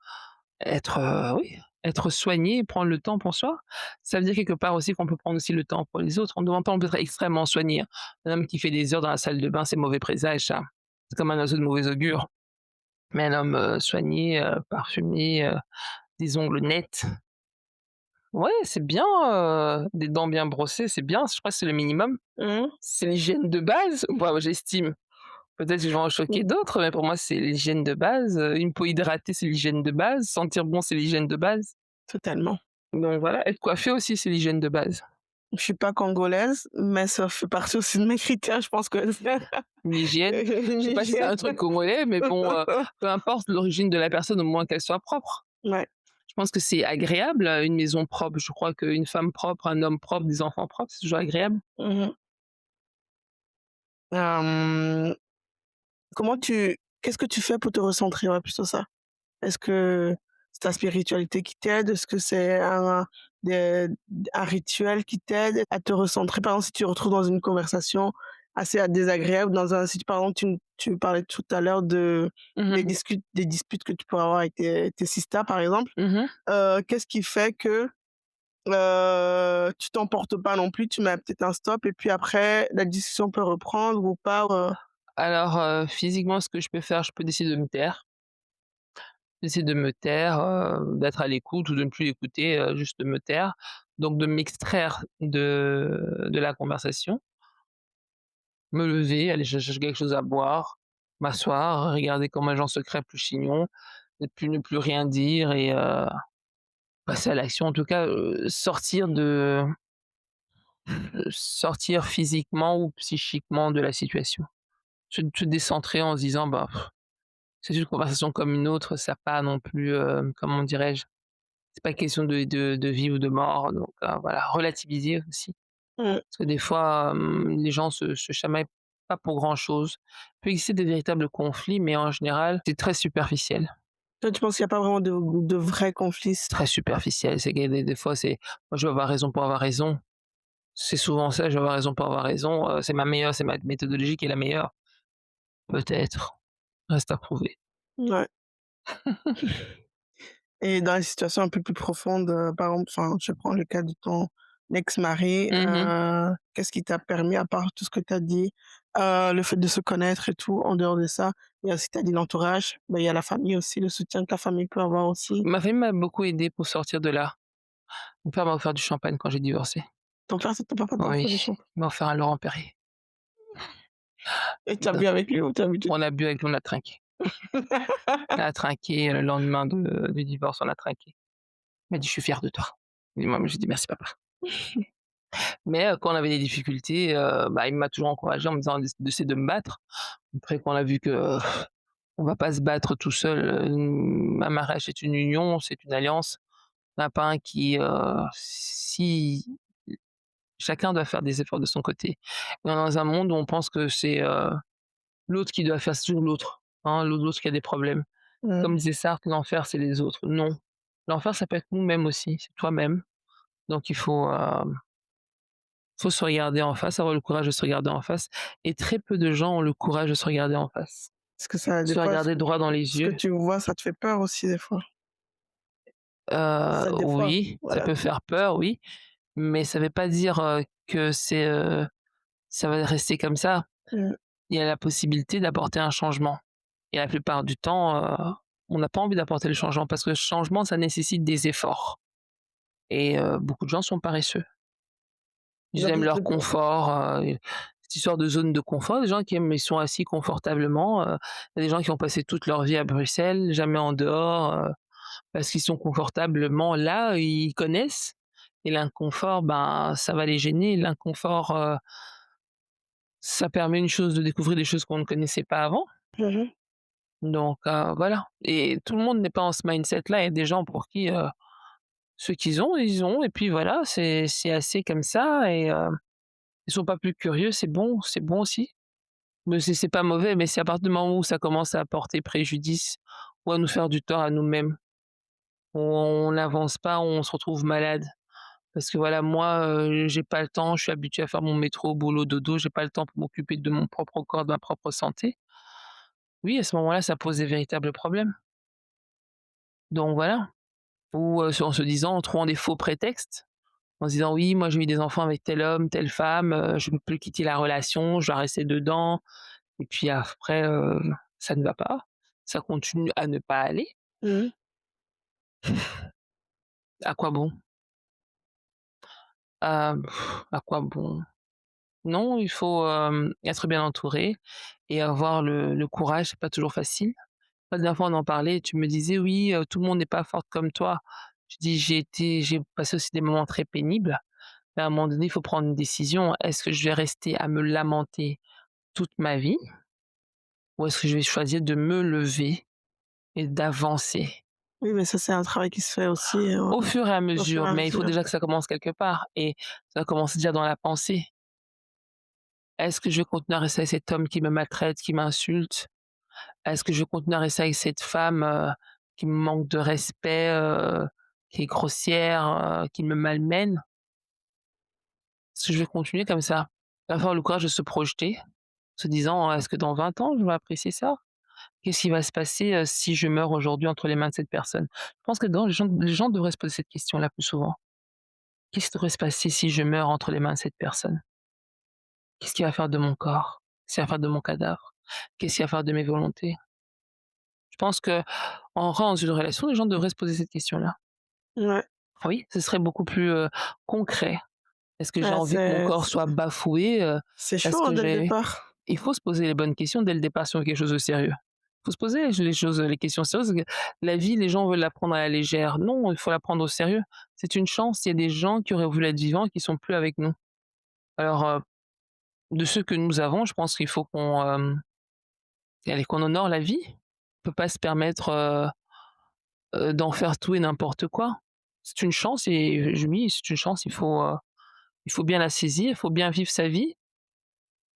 être, oui, être soigné et prendre le temps pour soi. Ça veut dire quelque part aussi qu'on peut prendre aussi le temps pour les autres. On demande pas on peut être extrêmement soigné, hein. Un homme qui fait des heures dans la salle de bain, c'est mauvais présage ça. C'est comme un oiseau de mauvais augure. Mais un homme, soigné, parfumé, des ongles nets, ouais, c'est bien, des dents bien brossées, c'est bien, je crois que c'est le minimum. mmh C'est l'hygiène de base, moi j'estime. Peut-être que je vais en choquer mh, d'autres, mais pour moi, c'est l'hygiène de base, une peau hydratée, c'est l'hygiène de base, sentir bon, c'est l'hygiène de base. totalement. Donc voilà, être coiffé aussi, c'est l'hygiène de base. Je suis pas congolaise, mais ça fait partie aussi de mes critères, je pense que c'est L'hygiène, je sais pas si c'est l'hygiène. un truc congolais, mais bon, peu importe l'origine de la personne, au moins qu'elle soit propre. Ouais. Je pense que c'est agréable, une maison propre. Je crois qu'une femme propre, un homme propre, des enfants propres, c'est toujours agréable. Mmh mh. Comment tu qu'est-ce que tu fais pour te recentrer? Ouais, plutôt ça. Est-ce que c'est ta spiritualité qui t'aide? Est-ce que c'est des un rituel qui t'aide à te recentrer? Par exemple, si tu te retrouves dans une conversation assez désagréable, dans un si par exemple, tu parlais tout à l'heure Mmh mh. des disputes que tu pourrais avoir avec tes sistas, par exemple. Mmh. Qu'est-ce qui fait que, tu t'emportes pas non plus? Tu mets peut-être un stop et puis après la discussion peut reprendre ou pas, Alors, physiquement, ce que je peux faire, je peux décider de me taire. J'essaie de me taire, d'être à l'écoute ou de ne plus écouter, juste de me taire. Donc de m'extraire de la conversation, me lever, aller chercher quelque chose à boire, m'asseoir, regarder comme un gens se crêpent le chignon, ne plus rien dire et passer à l'action. En tout cas, sortir physiquement ou psychiquement de la situation. Se décentrer en se disant: «Bah, c'est une conversation comme une autre, ça a pas non plus, comment dirais-je? C'est pas question de vie ou de mort», donc voilà, relativiser aussi. mmh. Parce que des fois, les gens se chamaillent pas pour grand chose. Il peut exister des véritables conflits, mais en général, c'est très superficiel. Toi, tu penses qu'il y a pas vraiment de vrais conflits? Très superficiel, c'est que des fois, c'est: «Moi, je veux avoir raison pour avoir raison». C'est souvent ça, je veux avoir raison pour avoir raison, c'est ma méthodologie qui est la meilleure. Peut-être, reste à prouver. Ouais. Et dans les situations un peu plus profondes, par exemple, enfin, je prends le cas de ton ex-mari, Mmh mh. qu'est-ce qui t'a permis, à part tout ce que tu as dit, le fait de se connaître et tout, en dehors de ça, il y a aussi tu as dit l'entourage, bah, il y a la famille aussi, le soutien que la famille peut avoir aussi. Ma famille m'a beaucoup aidé pour sortir de là. Mon père m'a offert du champagne quand j'ai divorcé. Ton papa t'a Oui, offert des champagnes il m'a offert un Laurent Perrier. et tu as bu avec lui ou tu as bu toute On a bu avec lui, on a trinqué. On a trinqué, le lendemain du divorce, on a trinqué. Il m'a dit: «Je suis fier de toi». Et moi, j'ai dit: «Merci papa». Mais quand on avait des difficultés, bah, il m'a toujours encouragé en me disant d'essayer de me battre. Après quand on a vu que on va pas se battre tout seul, un mariage c'est une union, c'est une alliance. Il y en a pas un qui, si chacun doit faire des efforts de son côté. On est dans un monde où on pense que c'est, l'autre qui doit faire c'est toujours l'autre, hein, l'autre qui a des problèmes. mmh, Comme disait Sartre: «L'enfer, c'est les autres». Non, l'enfer, ça peut être nous-mêmes aussi, c'est toi-même. Donc il faut, Faut se regarder en face, avoir le courage de se regarder en face et très peu de gens ont le courage de se regarder en face. Est-ce que ça des Se fois, regarder droit dans les ce que yeux, tu vois, ça te fait peur aussi des fois? Ça des fois, oui, ça voilà. peut faire peur, oui, mais ça veut pas dire, que ça va rester comme ça. Mmh. Il y a la possibilité d'apporter un changement et la plupart du temps, on n'a pas envie d'apporter le changement parce que le changement, ça nécessite des efforts et beaucoup de gens sont paresseux. Ils Donc aiment leur le confort, et cette histoire de zone de confort, des gens qui aiment ils sont assis confortablement, il y a des gens qui ont passé toute leur vie à Bruxelles, jamais en dehors, parce qu'ils sont confortablement là, ils connaissent et l'inconfort, ben, ça va les gêner. L'inconfort, ça permet une chose, de découvrir des choses qu'on ne connaissait pas avant, Mmh mh. donc voilà et tout le monde n'est pas en ce mindset-là. Il y a des gens pour qui, ceux qu'ils ont, ils ont et puis voilà, c'est assez comme ça et ils sont pas plus curieux, c'est bon aussi. Mais c'est pas mauvais, mais c'est à partir du moment où ça commence à porter préjudice ou à nous faire du tort à nous-mêmes, on n'avance pas, on se retrouve malade. Parce que voilà, moi, j'ai pas le temps, je suis habituée à faire mon métro, boulot, dodo, j'ai pas le temps pour m'occuper de mon propre corps, de ma propre santé. Oui, à ce moment-là, ça pose des véritables problèmes. Donc voilà. Ou, en se disant, en trouvant des faux prétextes, en se disant: «Oui, moi j'ai eu des enfants avec tel homme, telle femme, je ne peux quitter la relation, je dois rester dedans» et puis après, ça ne va pas, ça continue à ne pas aller. Mmh. À quoi bon? Heu, à quoi bon? Non, il faut, être bien entouré et avoir le courage, c'est pas toujours facile. La dernière fois, on en parlait, tu me disais: «Oui, tout le monde n'est pas forte comme toi». Je dis: j'ai passé aussi des moments très pénibles, mais à un moment donné, il faut prendre une décision. Est-ce que je vais rester à me lamenter toute ma vie ou est-ce que je vais choisir de me lever et d'avancer? Oui, mais ça, c'est un travail qui se fait aussi, Au fur et à au fur mesure, et à mais il faut mesure. déjà que ça commence quelque part et ça commence déjà dans la pensée. Est-ce que je vais continuer à rester avec cet homme qui me maltraite, qui m'insulte? Est-ce que je vais continuer à rester avec cette femme, qui me manque de respect, qui est grossière, qui me malmène? Est-ce que je vais continuer comme ça? Il va falloir le courage de se projeter, se disant: «Est-ce que dans 20 ans, je vais apprécier ça? Qu'est-ce qui va se passer, si je meurs aujourd'hui entre les mains de cette personne?» Je pense que dedans, les gens devraient se poser cette question-là plus souvent. Qu'est-ce qui devrait se passer si je meurs entre les mains de cette personne? Qu'est-ce qu'il va faire de mon corps? Qu'est-ce qu'il va faire de mon cadavre? Qu'est-ce qu'il va faire de mes volontés? Je pense qu'en rentrant dans une relation, les gens devraient se poser cette question-là. Ouais, Oui, ce serait beaucoup plus, concret. Est-ce que j'ai ouais, envie que mon corps soit bafoué, c'est Est-ce chaud, hein, que dès le j'ai départ. il faut se poser les bonnes questions dès le départ sur quelque chose de sérieux. Il faut se poser les questions sérieuses, parce que la vie, les gens veulent la prendre à la légère. Non, il faut la prendre au sérieux. C'est une chance, il y a des gens qui auraient voulu être vivants et qui sont plus avec nous. Alors, de ceux que nous avons, je pense qu'il faut qu'on honore la vie. On peut pas se permettre, d'en faire tout et n'importe quoi. C'est une chance et oui, c'est une chance, il faut bien la saisir, il faut bien vivre sa vie.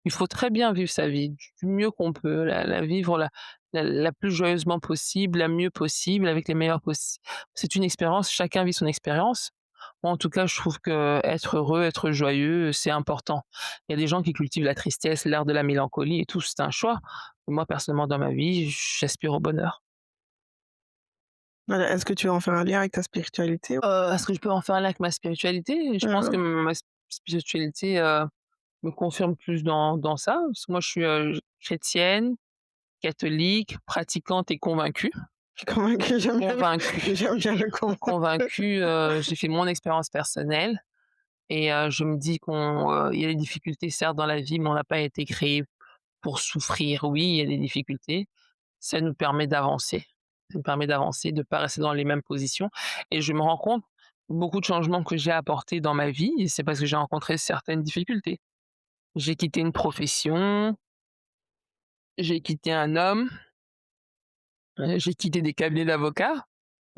Il faut très bien vivre sa vie, du mieux qu'on peut, la vivre la plus joyeusement possible, la mieux possible, avec les meilleurs possi c'est une expérience, chacun vit son expérience. Moi, en tout cas, je trouve qu'être heureux, être joyeux, c'est important. Il y a des gens qui cultivent la tristesse, l'art de la mélancolie et tout, c'est un choix. Moi, personnellement, dans ma vie, j'aspire au bonheur. Voilà, est-ce que tu veux en faire un lien avec ta spiritualité? Est-ce que je peux en faire un lien avec ma spiritualité? Je pense que Mmh. ma spiritualité, me confirme plus dans ça, parce que moi je suis, chrétienne, catholique, pratiquante et convaincue. Je suis convaincue, Convaincue, j'aime bien le convaincre. convaincue, j'ai fait mon expérience personnelle et je me dis il y a des difficultés certes dans la vie, mais on n'a pas été créé pour souffrir. Oui, il y a des difficultés, ça nous permet d'avancer. Ça nous permet d'avancer, de pas rester dans les mêmes positions et je me rends compte, beaucoup de changements que j'ai apportés dans ma vie, c'est parce que j'ai rencontré certaines difficultés. J'ai quitté une profession, j'ai quitté un homme, j'ai quitté des cabinets d'avocats.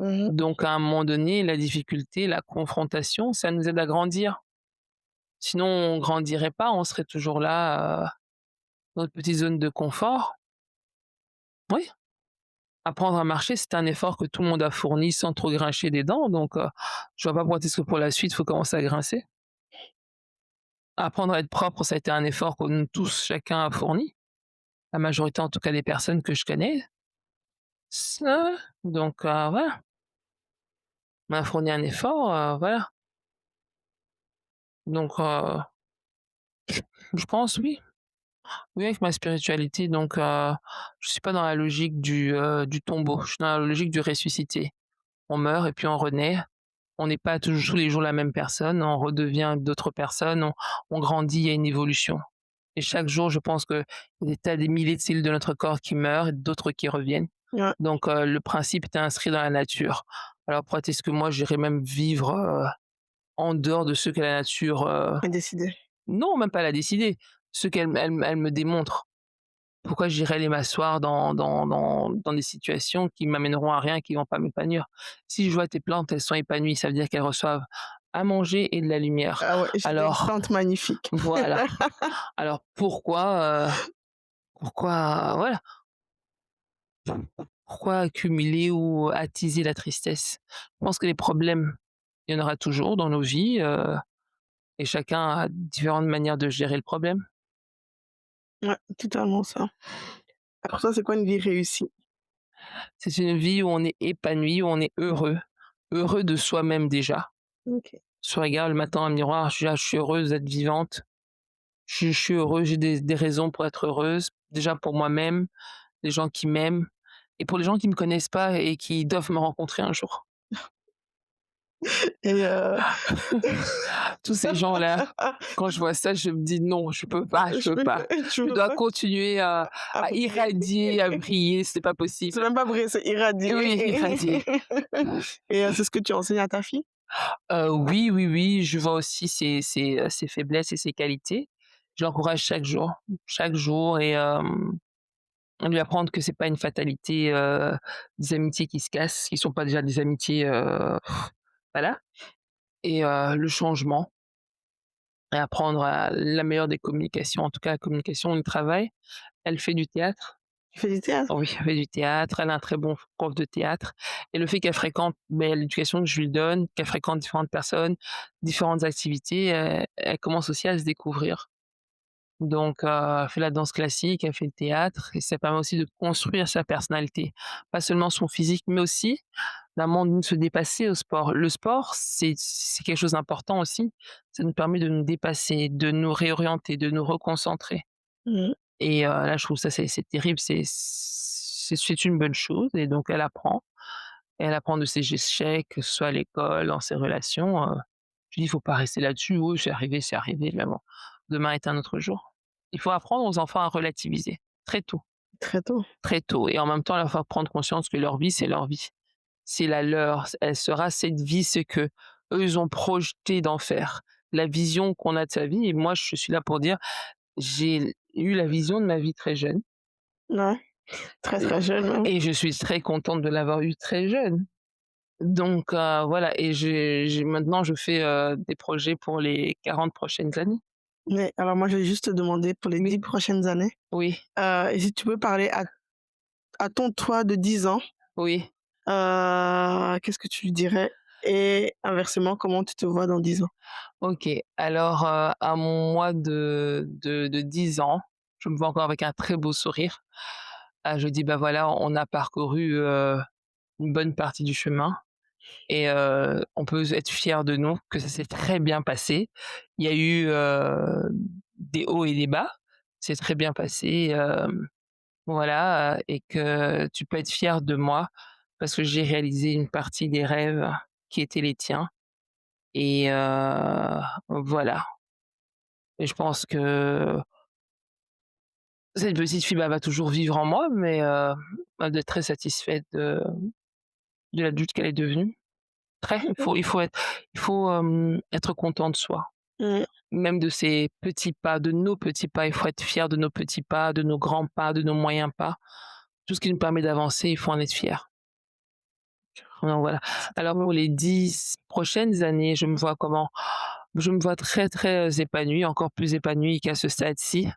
Mmh. Donc à un moment donné, la difficulté, la confrontation, ça nous aide à grandir. Sinon, on grandirait pas, on serait toujours là, dans notre petite zone de confort. Oui, apprendre à marcher, c'est un effort que tout le monde a fourni sans trop grincher des dents, donc je vois pas pourquoi est-ce que pour la suite, il faut commencer à grincer. Apprendre à être propre, ça a été un effort que nous tous, chacun a fourni. La majorité, en tout cas, des personnes que je connais. Ça donc voilà, on a fourni un effort, voilà. Donc je pense oui. Oui, avec ma spiritualité donc je suis pas dans la logique du tombeau, je suis dans la logique du ressuscité. On meurt et puis on renaît. On n'est pas tous les jours la même personne, on redevient d'autres personnes, on grandit, il y a une évolution et chaque jour, je pense qu'il y a des tas, des milliers de cellules de notre corps qui meurent et d'autres qui reviennent. Ouais, Donc le principe est inscrit dans la nature. Alors peut-être est-ce que moi j'irais même vivre, en dehors de ce que la nature, indécidé. non, même pas l'a décidé, ce qu'elle me démontre. Pourquoi j'irais aller m'asseoir dans des situations qui m'amèneront à rien, qui vont pas m'épanouir? Si je vois tes plantes, elles sont épanouies, ça veut dire qu'elles reçoivent à manger et de la lumière. Ah ouais, j'ai des Alors plantes magnifiques. voilà, alors pourquoi voilà, pourquoi accumuler ou attiser la tristesse? Je pense que les problèmes, il y en aura toujours dans nos vies, et chacun a différentes manières de gérer le problème. Ouais, totalement ça. Pour toi, c'est quoi une vie réussie? C'est une vie où on est épanoui, où on est heureux, heureux de soi-même déjà. OK. Se regarde le matin dans le miroir, je suis là, je suis heureuse d'être vivante, je suis heureuse, j'ai des raisons pour être heureuse. Déjà pour moi-même, les gens qui m'aiment et pour les gens qui me connaissent pas et qui doivent me rencontrer un jour. Et Tous ces gens-là, quand je vois ça, je me dis: «Non, je peux pas, je je peux peux pas. tu Je veux dois pas continuer à à briller. irradier, à briller, c'est pas C'est possible». même pas vrai, c'est Oui, irradier. irradier. Et c'est ce que tu enseignes à ta fille? Oui, oui, oui, je vois aussi ses faiblesses et ses qualités. Je l'encourage chaque jour et lui apprendre que c'est pas une fatalité, des amitiés qui se cassent, qui sont pas déjà des amitiés, voilà et le changement et apprendre à la meilleure des communications, en tout cas la communication du travail. Elle fait du théâtre. Tu fais du théâtre? Oui, elle fait du théâtre, elle a un très bon prof de théâtre et le fait qu'elle fréquente, beh, l'éducation que je lui donne, qu'elle fréquente différentes personnes, différentes activités, elle commence aussi à se découvrir. Donc elle fait la danse classique, elle fait le théâtre et ça permet aussi de construire sa personnalité. Pas seulement son physique, mais aussi de se dépasser au sport. Le sport, c'est quelque chose d'important aussi. Ça nous permet de nous dépasser, de nous réorienter, de nous reconcentrer. Mmh. Et là, je trouve ça c'est terrible, c'est une bonne chose et donc elle apprend de ses échecs, que ce soit à l'école, dans ses relations, je dis: «Il faut pas rester là-dessus. Oui, c'est arrivé, mais bon, demain est un autre jour». Il faut apprendre aux enfants à relativiser, Très tôt. très tôt et en même temps leur faire prendre conscience que leur vie, c'est leur vie. C'est la leur, elle sera cette vie, ce qu'eux, ils ont projeté d'en faire. La vision qu'on a de sa vie et moi, je suis là pour dire: «J'ai eu la vision de ma vie très jeune». Ouais, très, très jeune même. Et je suis très contente de l'avoir eu très jeune. Donc voilà et j'ai maintenant je fais, des projets pour les 40 prochaines années. Mais alors moi, je vais juste te demander pour les 10 Oui, prochaines années, oui, et si tu peux parler à ton toi de 10 ans, oui. qu'est-ce que tu lui dirais? Et inversement, comment tu te vois dans 10 ans? OK. Alors, à mon moi de 10 ans, je me vois encore avec un très beau sourire. Je dis: «Bah, voilà, on a parcouru, une bonne partie du chemin et on peut être fiers de nous, que ça s'est très bien passé. Il y a eu, des hauts et des bas. C'est très bien passé, voilà, et que tu peux être fier de moi parce que j'ai réalisé une partie des rêves qui étaient les tiens et voilà et je pense que cette petite fille, bah, va toujours vivre en moi mais bah, d'être très satisfaite de l'adulte qu'elle est devenue. Très, il faut, être content de soi. Mmh, Même de ses petits pas, de nos petits pas, il faut être fier de nos petits pas, de nos grands pas, de nos moyens pas. Tout ce qui nous permet d'avancer, il faut en être fier. Donc voilà. c'est trop Alors beau. pour les 10 prochaines années, je me vois comment? Je me vois très, très, épanouie, encore plus épanouie qu'à ce stade-ci.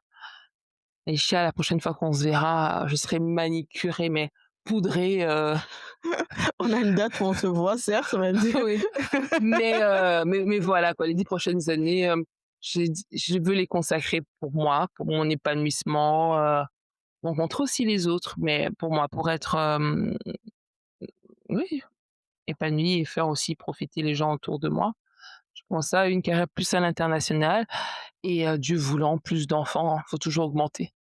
Inch'Allah, la prochaine fois qu'on se verra, je serai manicurée, mais poudrée, On a une date où on se voit certes, on va dire. oui. Mais voilà quoi, les 10 prochaines années, je veux les consacrer pour moi, pour mon épanouissement, rencontrer aussi les autres, mais pour moi, pour être, oui, épanouie et faire aussi profiter les gens autour de moi. Je pense à une carrière plus à l'international et Dieu voulant plus d'enfants, hein, faut toujours augmenter.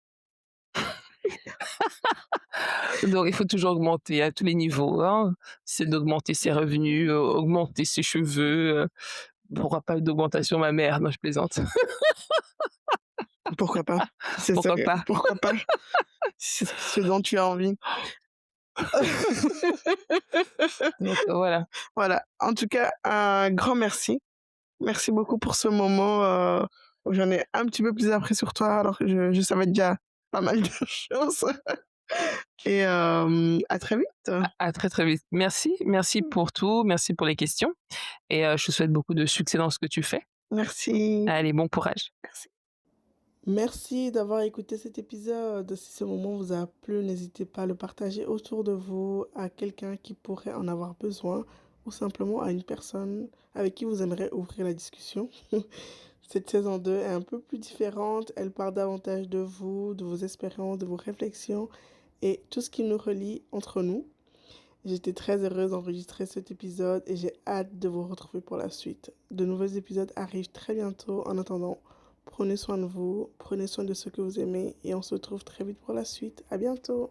Donc il faut toujours augmenter à tous les niveaux, hein. C'est d'augmenter ses revenus, augmenter ses cheveux, pourquoi pas d'augmentation mammaire? Non, je plaisante. Pourquoi pas? C'est ça, Pourquoi pas? pourquoi pas? C'est ce dont tu as envie. Donc voilà. Voilà, en tout cas, un grand merci. Merci beaucoup pour ce moment, où j'en ai un petit peu plus appris sur toi alors que je savais déjà pas mal de choses et à très vite. À très, très vite. Merci, merci pour tout, merci pour les questions et je te souhaite beaucoup de succès dans ce que tu fais. Merci. Allez, bon courage. Merci. Merci d'avoir écouté cet épisode. Si ce moment vous a plu, n'hésitez pas à le partager autour de vous, à quelqu'un qui pourrait en avoir besoin ou simplement à une personne avec qui vous aimeriez ouvrir la discussion. Cette saison 2 est un peu plus différente. Elle part davantage de vous, de vos expériences, de vos réflexions et tout ce qui nous relie entre nous. J'étais très heureuse d'enregistrer cet épisode et j'ai hâte de vous retrouver pour la suite. De nouveaux épisodes arrivent très bientôt. En attendant, prenez soin de vous, prenez soin de ceux que vous aimez et on se retrouve très vite pour la suite. À bientôt!